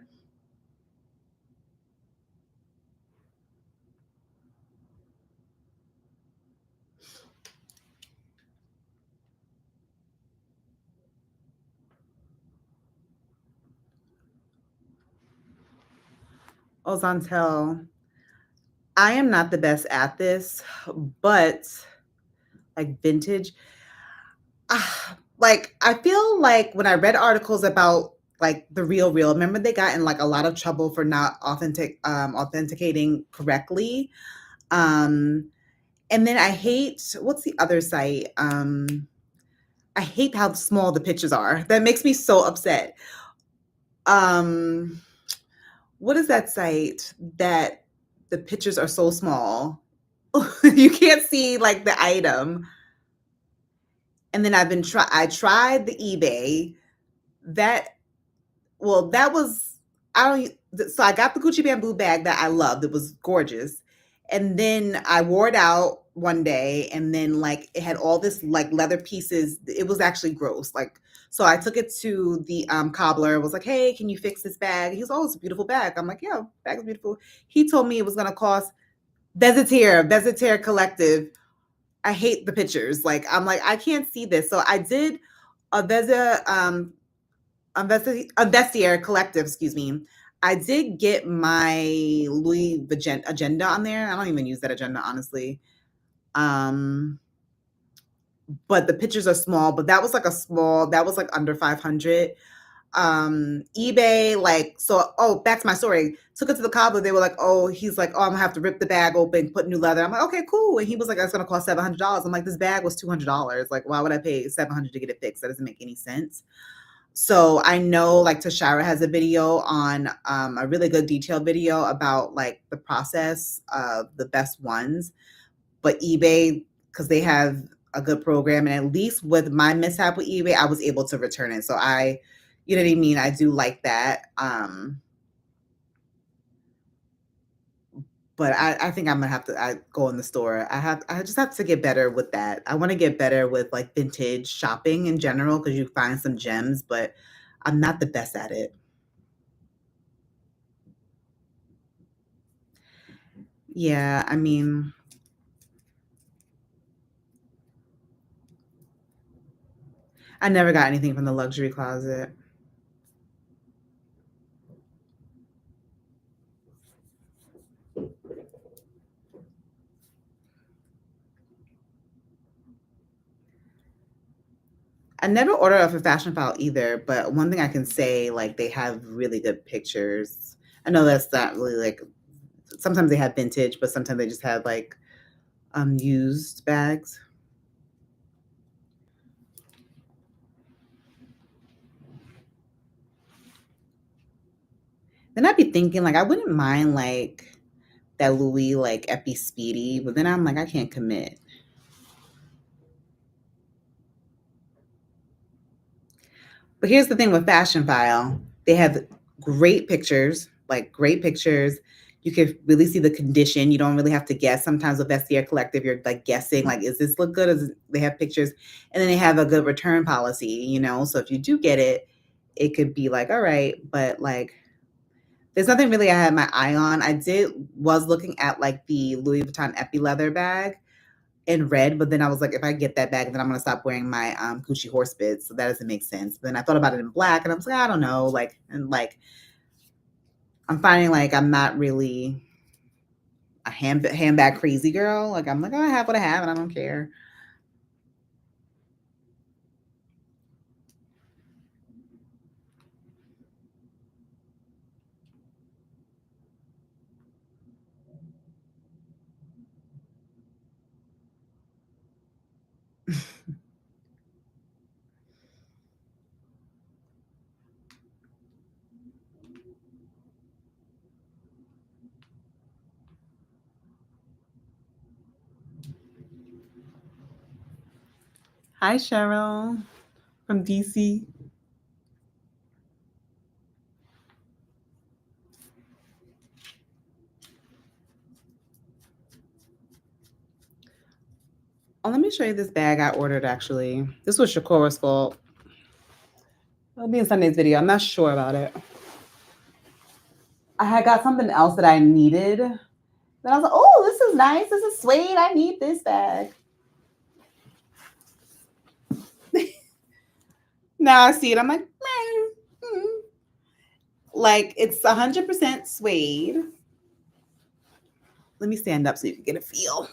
Ozantel, I am not the best at this, but like vintage, like I feel like when I read articles about like the real, remember they got in like a lot of trouble for not authenticating correctly. Um, and then I hate what's the other site? I hate how small the pictures are. That makes me so upset. Um, what is that site that the pictures are so small? You can't see like the item. And then I tried the eBay. That Well, that was I don't. So I got the Gucci bamboo bag that I loved. It was gorgeous, and then I wore it out one day, and then like it had all this like leather pieces. It was actually gross. Like so, I took it to the cobbler. Was like, hey, can you fix this bag? He was, oh, it's a beautiful bag. I'm like, yeah, bag is beautiful. He told me it was gonna cost Bezier Collective. I hate the pictures. Like I'm like I can't see this. So I did a a Vestiaire Collective, excuse me. I did get my Louis agenda on there. I don't even use that agenda honestly. Um, but the pictures are small. But that was like a small. That was like under 500. eBay, like so. Oh, back to my story. Took it to the cobbler. They were like, oh, he's like, oh, I'm gonna have to rip the bag open, put new leather. I'm like, okay, cool. And he was like, that's gonna cost $700. I'm like, this bag was $200. Like, why would I pay $700 to get it fixed? That doesn't make any sense. So I know like Tashara has a video on a really good detailed video about like the process of the best ones, but eBay, because they have a good program, and at least with my mishap with eBay, I was able to return it. So I, you know what I mean? I do like that. But I think I'm gonna have to go in the store. I just have to get better with that. I want to get better with like vintage shopping in general because you find some gems, but I'm not the best at it. Yeah, I mean, I never got anything from the luxury closet. I never ordered off a fashion file either, but one thing I can say, like they have really good pictures. I know that's not really like sometimes they have vintage, but sometimes they just have like used bags. Then I'd be thinking like I wouldn't mind like that Louis like Epi Speedy, but then I'm like I can't commit. But here's the thing with Fashion File. They have great pictures, like great pictures. You can really see the condition. You don't really have to guess. Sometimes with Vestiaire Collective, you're like guessing, like, is this look good? They have pictures, and then they have a good return policy, you know. So if you do get it, it could be like, all right, but like there's nothing really I had my eye on. I did was looking at like the Louis Vuitton Epi leather bag in red, but then I was like, if I get that bag, then I'm gonna stop wearing my Gucci horse bits. So that doesn't make sense. But then I thought about it in black, and I was like, I don't know, like, and like I'm finding like I'm not really a handbag crazy girl. Like I'm like, oh, I have what I have, and I don't care. Hi, Cheryl from DC. Oh, let me show you this bag I ordered. Actually, this was Shakura's fault. It'll be in Sunday's video. I'm not sure about it. I had got something else that I needed. Then I was like, oh, this is nice. This is suede. I need this bag. Now I see it. I'm like, like it's 100% suede. Let me stand up so you can get a feel.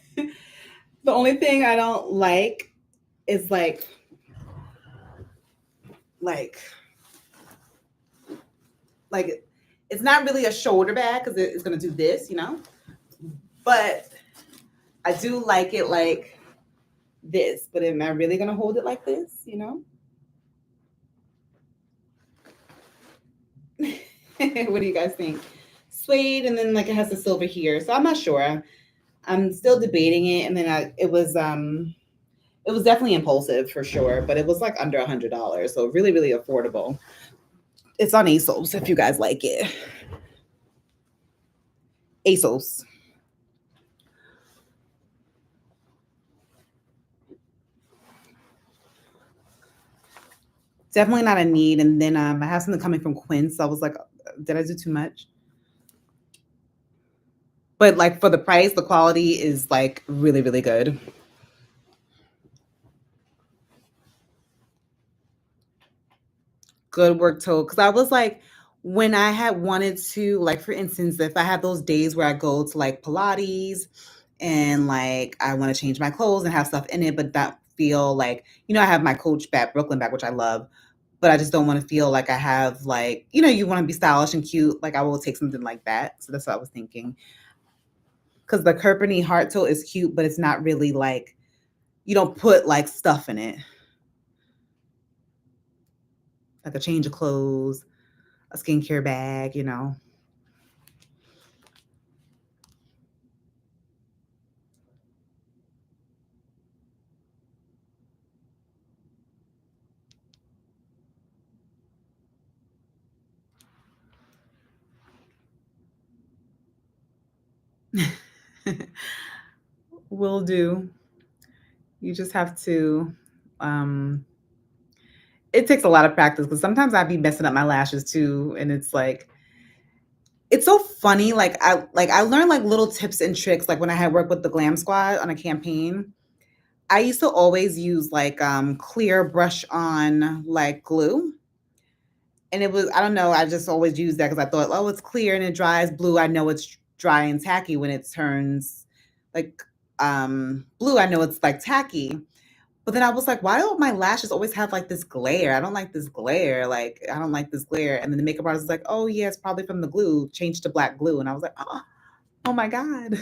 The only thing I don't like is like like it's not really a shoulder bag because it's gonna do this, you know. But I do like it like this. But am I really gonna hold it like this? You know? What do you guys think? Suede, and then like it has the silver here, so I'm not sure. I'm still debating it. And then It was definitely impulsive for sure, but it was like under $100, so really, really affordable. It's on ASOS if you guys like it. ASOS. Definitely not a need. And then I have something coming from Quinn, so I was like, did I do too much? But like for the price, the quality is like really, really good. Good work tool. Because I was like, when I had wanted to, like for instance, if I have those days where I go to like Pilates and like I want to change my clothes and have stuff in it, but not feel like, I have my Coach bag, Brooklyn bag, which I love, but I just don't want to feel like I have like, you want to be stylish and cute. Like I will take something like that. So that's what I was thinking. Because the Kerpany heart tool is cute, but it's not really like, you don't put like stuff in it, like a change of clothes, a skincare bag. Will do. You just have to. Um, it takes a lot of practice because sometimes I'd be messing up my lashes too, and it's like it's so funny. Like I learned like little tips and tricks. Like when I had worked with the Glam Squad on a campaign, I used to always use like clear brush on like glue, and it was I don't know. I just always used that because I thought, oh, it's clear and it dries blue. I know it's dry and tacky when it turns like blue. I know it's like tacky. But then I was like, why do my lashes always have like this glare? I don't like this glare. Like, I don't like this glare. And then the makeup artist was like, oh, yeah, it's probably from the glue. Change to black glue. And I was like, oh my God.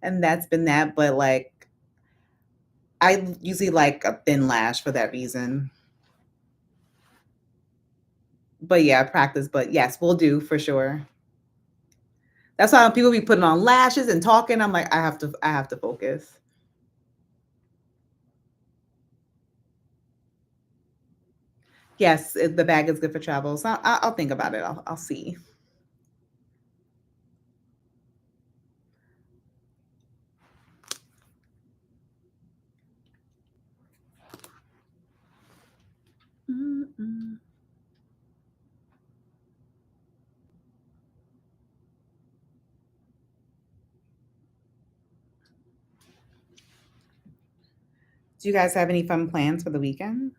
And that's been that. But like, I usually like a thin lash for that reason. But yeah, practice. But yes, we'll do for sure. That's why when people be putting on lashes and talking, I'm like, I have to focus. Yes, the bag is good for travel. So I'll think about it. I'll see. Mm-mm. Do you guys have any fun plans for the weekend?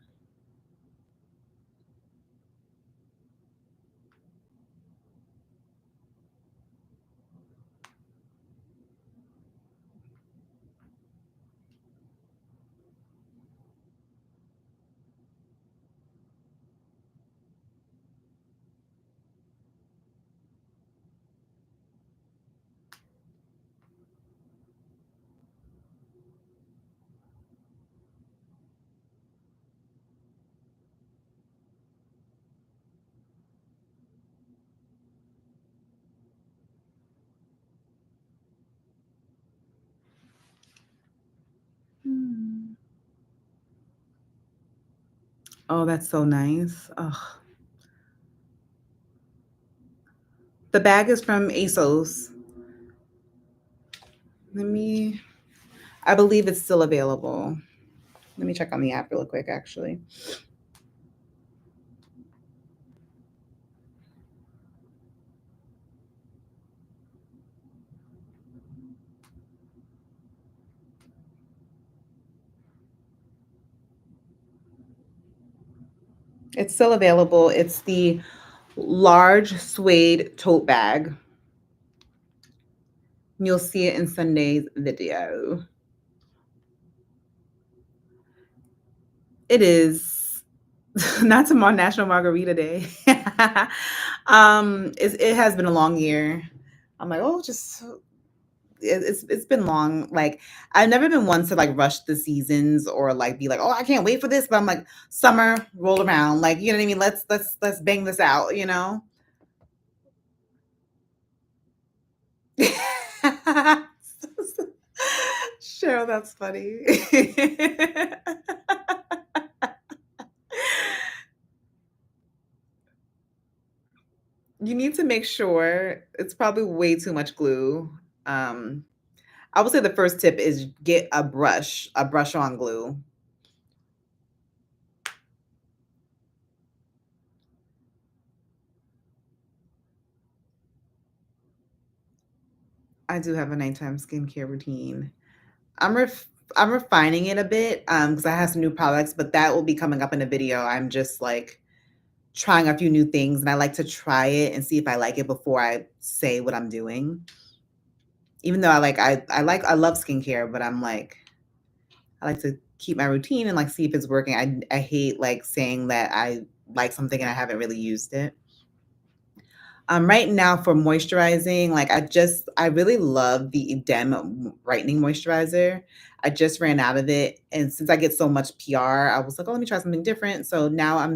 Hmm. Oh, that's so nice. Ugh. The bag is from ASOS. Let me, I believe it's still available. Let me check on the app real quick, actually. It's still available. It's the large suede tote bag. You'll see it in Sunday's video. It is not tomorrow, National Margarita Day. It has been a long year. I'm like, oh, just it's been long. Like I've never been one to like rush the seasons or like be like, oh, I can't wait for this. But I'm like, summer roll around, like you know what I mean. Let's bang this out. Cheryl, that's funny. You need to make sure it's probably way too much glue. Um, I would say the first tip is get a brush on glue. I do have a nighttime skincare routine. I'm ref I'm refining it a bit, because I have some new products, but that will be coming up in a video. I'm just, like, trying a few new things, and I like to try it and see if I like it before I say what I'm doing. Even though I love skincare, but I'm like, I like to keep my routine and, like, see if it's working. I hate, like, saying that I like something and I haven't really used it. Right now for moisturizing, like I really love the Dem brightening moisturizer. I just ran out of it, and since I get so much PR, I was like, "Oh, let me try something different." So now I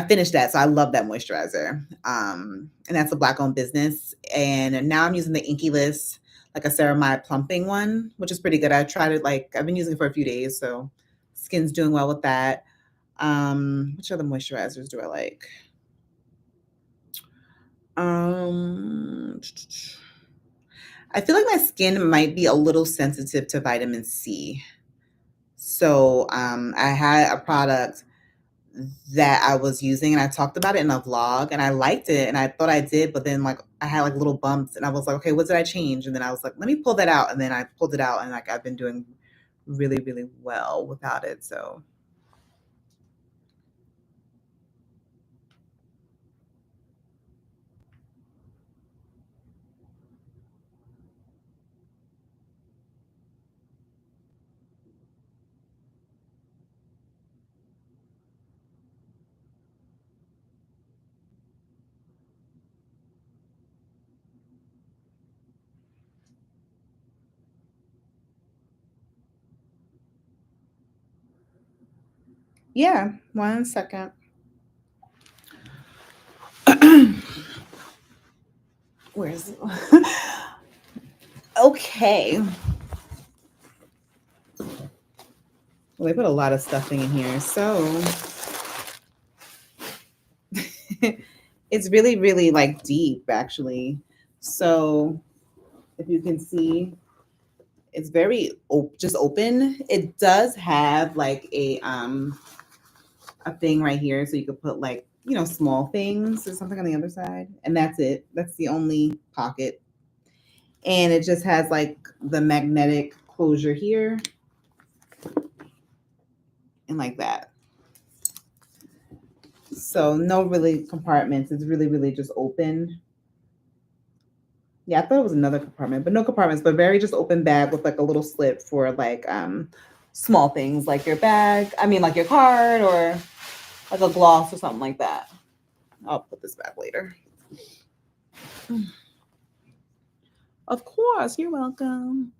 finished that, so I love that moisturizer. And that's a Black-owned business, and now I'm using the Inky List, like a ceramide plumping one, which is pretty good. I tried it, like I've been using it for a few days, so skin's doing well with that. Which other moisturizers do I like? Um, I feel like my skin might be a little sensitive to vitamin C. So, I had a product that I was using and I talked about it in a vlog and I liked it and I thought I did, but then like I had like little bumps and I was like, okay, what did I change? And then I was like, let me pull that out. And then I pulled it out and like I've been doing really, really well without it. So yeah, one second. Where's okay. Well, they put a lot of stuffing in here. So it's really, really like deep actually. So if you can see, it's very just open. It does have like a thing right here, so you could put like small things or something on the other side, and that's it. That's the only pocket, and it just has like the magnetic closure here and like that. So no really compartments. It's really, really just open. Yeah, I thought it was another compartment, but no compartments, but very just open bag with like a little slit for like small things like your bag, I mean like your card or like a gloss or something like that. I'll put this back later. Of course, you're welcome.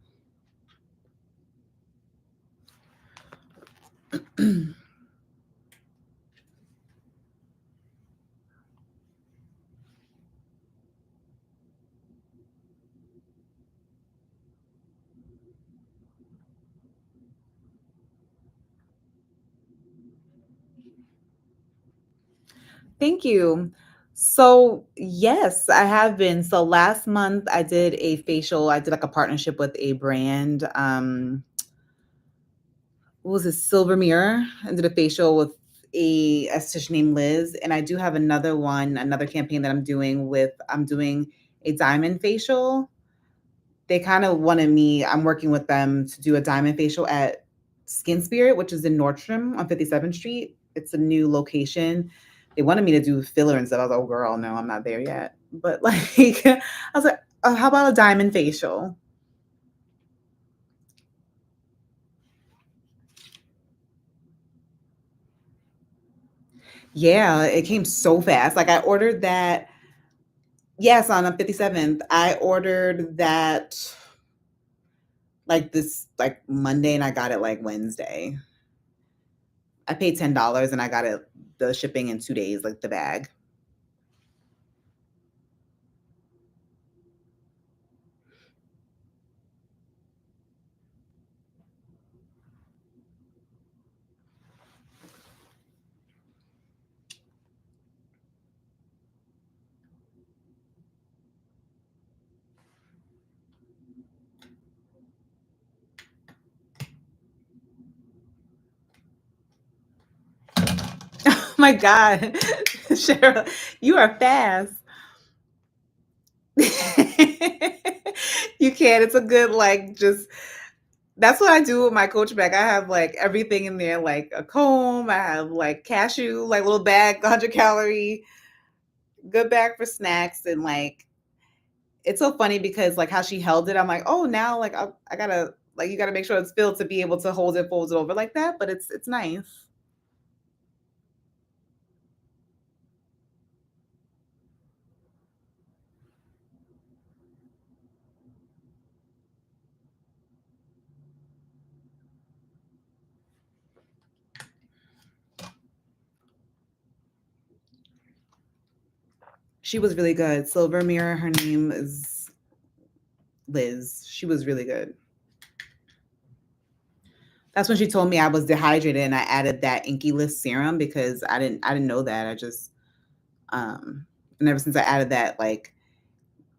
Thank you. So, yes, I have been. So last month I did a facial. I did like a partnership with a brand. What was this? Silver Mirror. I did a facial with a esthetician named Liz, and I do have another one, another campaign that I'm doing a diamond facial. They kind of wanted me. I'm working with them to do a diamond facial at Skin Spirit, which is in Nordstrom on 57th Street. It's a new location. They wanted me to do filler and stuff. I was like, oh, girl, no, I'm not there yet. But like, I was like, oh, how about a diamond facial? Yeah, it came so fast. Like, I ordered that. Yes, on the 57th. I ordered that like this, like Monday, and I got it like Wednesday. I paid $10 and I got it, the shipping in 2 days, like the bag. my God. Cheryl, you are fast. You can. It's a good, like, just that's what I do with my Coach bag. I have, like, everything in there, like a comb, I have, like, cashew, like, little bag, 100 calorie, good bag for snacks, and, like, it's so funny because, like, how she held it, I'm like, "Oh, now, like, I gotta like, you gotta make sure it's filled to be able to hold it, fold it over like that," but it's nice. She was really good. Silver Mirror, her name is Liz. She was really good. That's when she told me I was dehydrated and I added that Inky List serum because I didn't know that. I just and ever since I added that, like,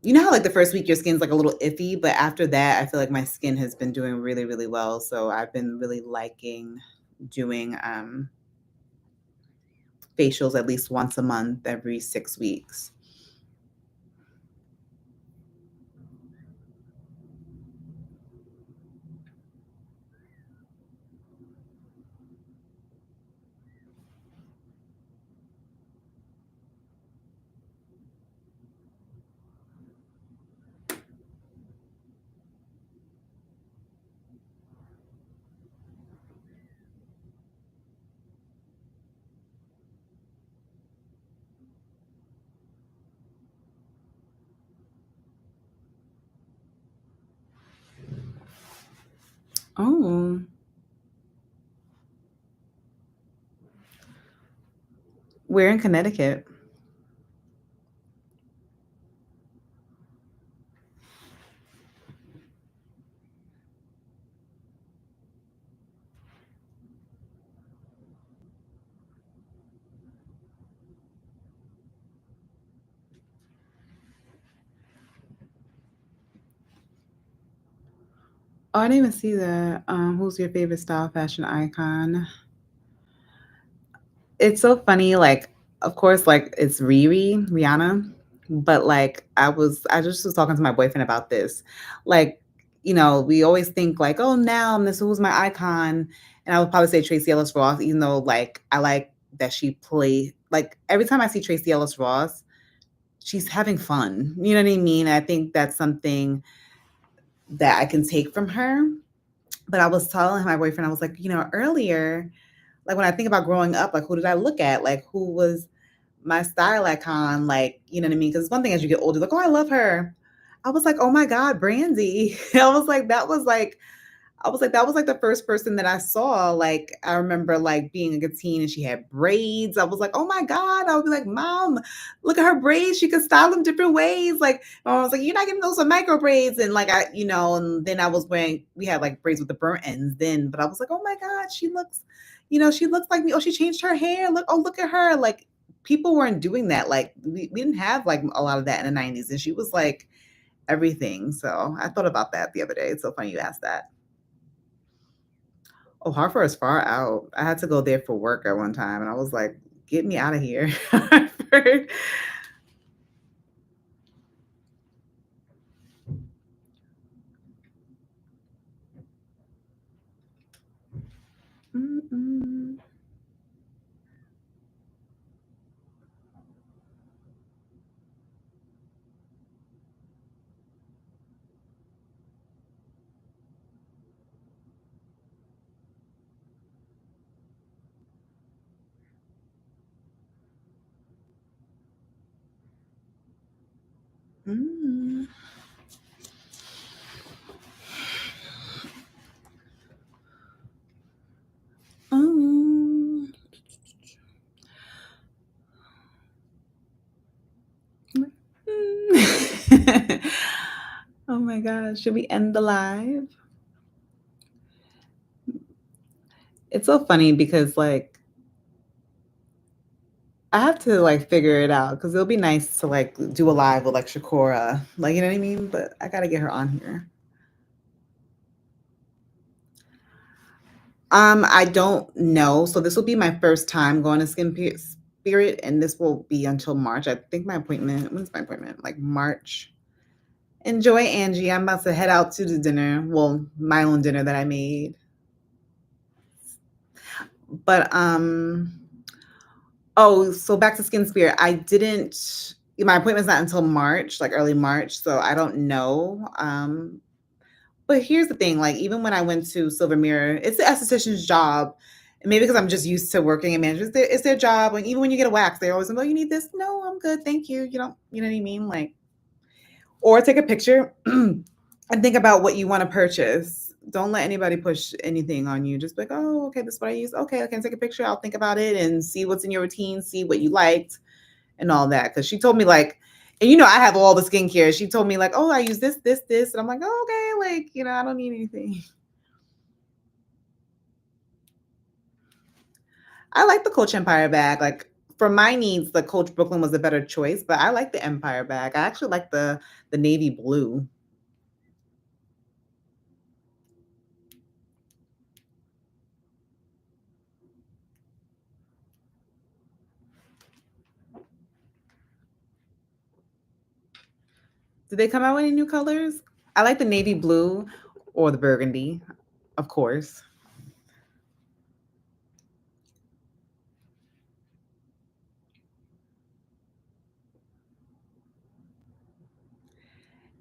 you know how like the first week your skin's like a little iffy, but after that I feel like my skin has been doing really, really well. So I've been really liking doing facials at least once a month every 6 weeks. Oh, we're in Connecticut. Oh, I didn't even see that. Who's your favorite style fashion icon? It's so funny, like, of course, like, it's Rihanna, but, like, I just was talking to my boyfriend about this. Like, we always think like, "Oh, now this who's my icon?" And I would probably say Tracee Ellis Ross, even though, like, I like that she play like, every time I see Tracee Ellis Ross, she's having fun, you know what I mean? I think that's something that I can take from her. But I was telling my boyfriend, I was like, earlier, like, when I think about growing up, like, who did I look at? Like, who was my style icon? Like, you know what I mean? Because it's one thing as you get older, like, oh, I love her. I was like, oh my God, Brandy. I was like, that was like the first person that I saw. Like, I remember like being a teen and she had braids. I was like, oh my God. I would be like, Mom, look at her braids. She could style them different ways. Like, my mom was like, you're not getting those with micro braids. And like, and then I was wearing, we had like braids with the burnt ends then, but I was like, oh my God, she looks like me. Oh, she changed her hair. Look at her. Like, people weren't doing that. Like, we didn't have like a lot of that in the 90s. And she was like everything. So I thought about that the other day. It's so funny you asked that. Oh, Hartford is far out. I had to go there for work at one time, and I was like, "Get me out of here." Hartford. Mm-mm. Mm. Mm. Mm. Oh my gosh, should we end the live? It's so funny because, like, I have to, like, figure it out because 'cause it'll be nice to, like, do a live with, like, Shakura, like, you know what I mean? But I gotta get her on here. I don't know. So this will be my first time going to Spirit, and this will be until March. I think my appointment. When's my appointment? Like March. Enjoy, Angie. I'm about to head out to the dinner. Well, my own dinner that I made. But oh, so back to Skin Spirit. I didn't. My appointment's not until March, like early March. So I don't know. But here's the thing, like, even when I went to Silver Mirror, it's the esthetician's job. And maybe because I'm just used to working in management, it's their job. Like, even when you get a wax, they always like, oh, you need this? No, I'm good. Thank you. You don't, you know what I mean? Like, or take a picture and think about what you want to purchase. Don't let anybody push anything on you. Just be like, oh, okay, this is what I use. Okay, I can take a picture. I'll think about it and see what's in your routine, see what you liked and all that. Cause she told me like, and I have all the skincare. She told me like, oh, I use this, this, this. And I'm like, oh, okay, like, I don't need anything. I like the Coach Empire bag. Like for my needs, the Coach Brooklyn was a better choice, but I like the Empire bag. I actually like the navy blue. Did they come out with any new colors? I like the navy blue or the burgundy, of course.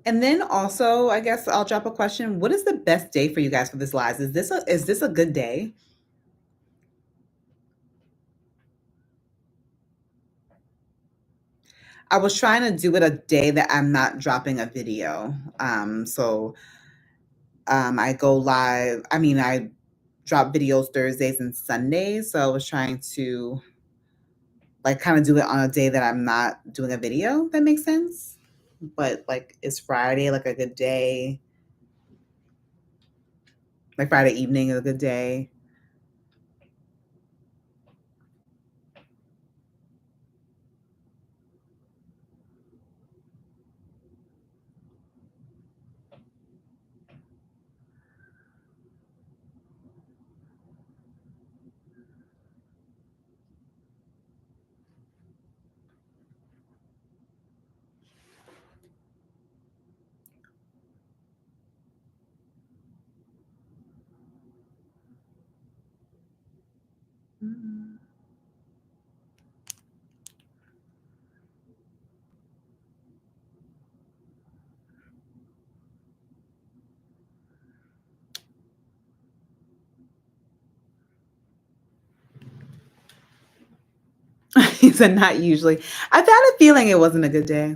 And then also, I guess I'll drop a question. What is the best day for you guys for this live? Is this a good day? I was trying to do it a day that I'm not dropping a video. I go live. I mean, I drop videos Thursdays and Sundays. So I was trying to like kind of do it on a day that I'm not doing a video. That makes sense. But like, is Friday like a good day? Like Friday evening is a good day. Mm. He said not usually. I've had a feeling it wasn't a good day.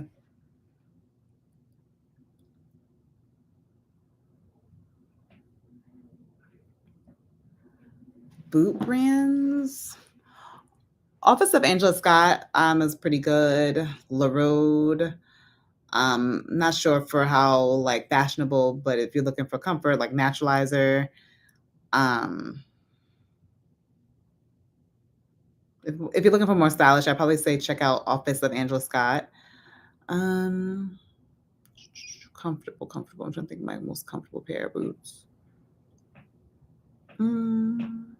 Boot brands. Office of Angela Scott is pretty good. La Road. Not sure for how like fashionable, but if you're looking for comfort, like Naturalizer. Um, if you're looking for more stylish, I'd probably say check out Office of Angela Scott. Um, comfortable, comfortable. I'm trying to think of my most comfortable pair of boots. Mm,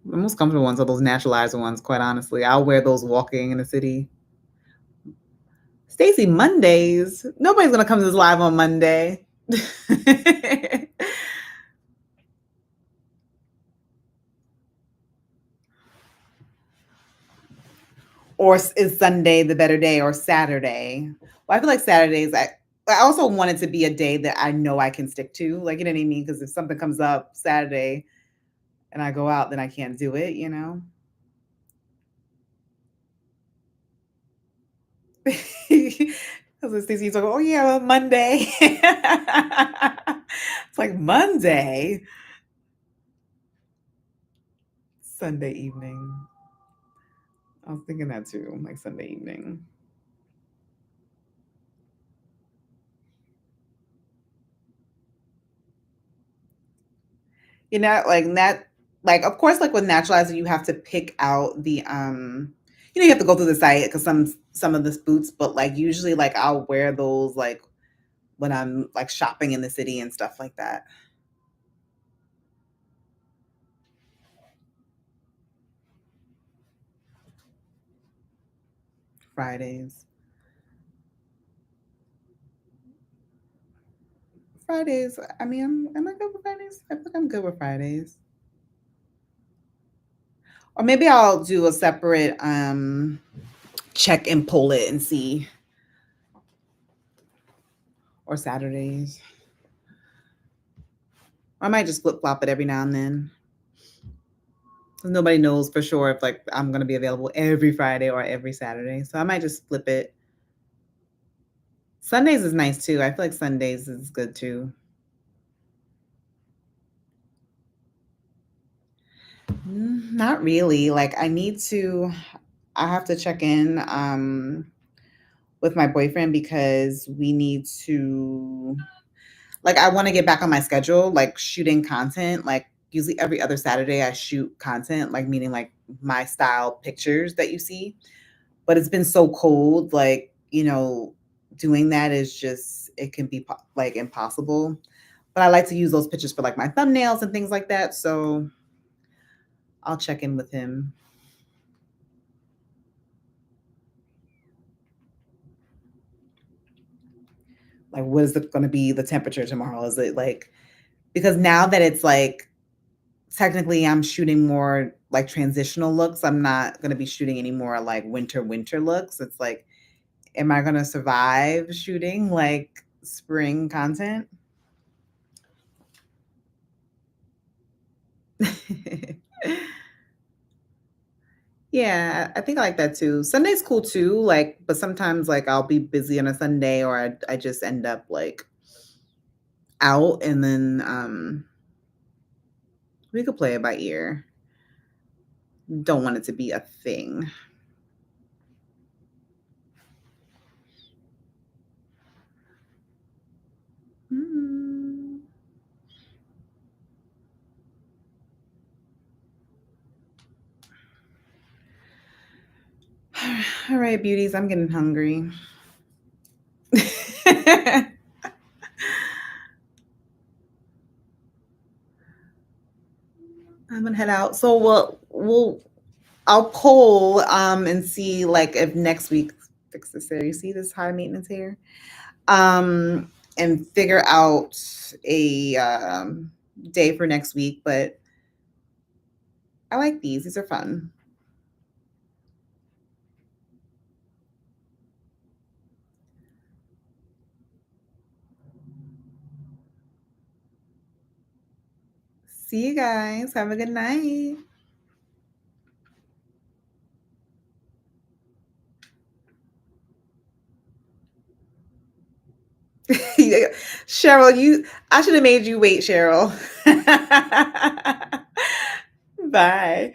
the most comfortable ones are those naturalizer ones, quite honestly. I'll wear those walking in the city. Stacey, Mondays. Nobody's gonna come to this live on Monday. Or is Sunday the better day or Saturday? Well, I feel like Saturdays, I also want it to be a day that I know I can stick to. Like, you know what I mean? Because if something comes up Saturday and I go out, then I can't do it, you know? Because Stacey's like, oh, yeah, Monday. It's like Monday, Sunday evening. I was thinking that too, like Sunday evening. Like that, like of course, like with naturalizer, you have to pick out you have to go through the site because some of the boots, but like usually, like I'll wear those like when I'm like shopping in the city and stuff like that. Fridays. Fridays. I mean, am I good with Fridays? I think I'm good with Fridays. Or maybe I'll do a separate check and pull it and see. Or Saturdays. I might just flip flop it every now and then. 'Cause nobody knows for sure if like I'm gonna be available every Friday or every Saturday. So I might just flip it. Sundays is nice too. I feel like Sundays is good too. Not really. Like I have to check in with my boyfriend because we need to like I want to get back on my schedule, like shooting content. Like usually every other Saturday I shoot content, like meaning like my style pictures that you see. But it's been so cold, like, doing that is just it can be like impossible. But I like to use those pictures for like my thumbnails and things like that. So I'll check in with him. Like, what is it going to be the temperature tomorrow? Is it like, because now that it's like, technically I'm shooting more like transitional looks. I'm not going to be shooting any more like winter looks. It's like, am I going to survive shooting like spring content? Yeah, I think I like that too. Sunday's cool too, like, but sometimes like I'll be busy on a Sunday or I just end up like out and then we could play it by ear. Don't want it to be a thing. Mm. All right, beauties, I'm getting hungry. I'm gonna head out. So I'll poll and see like if next week fix this hair. You see this high maintenance hair? And figure out a day for next week. But I like these. These are fun. See you guys. Have a good night. Cheryl, I should have made you wait, Cheryl. Bye.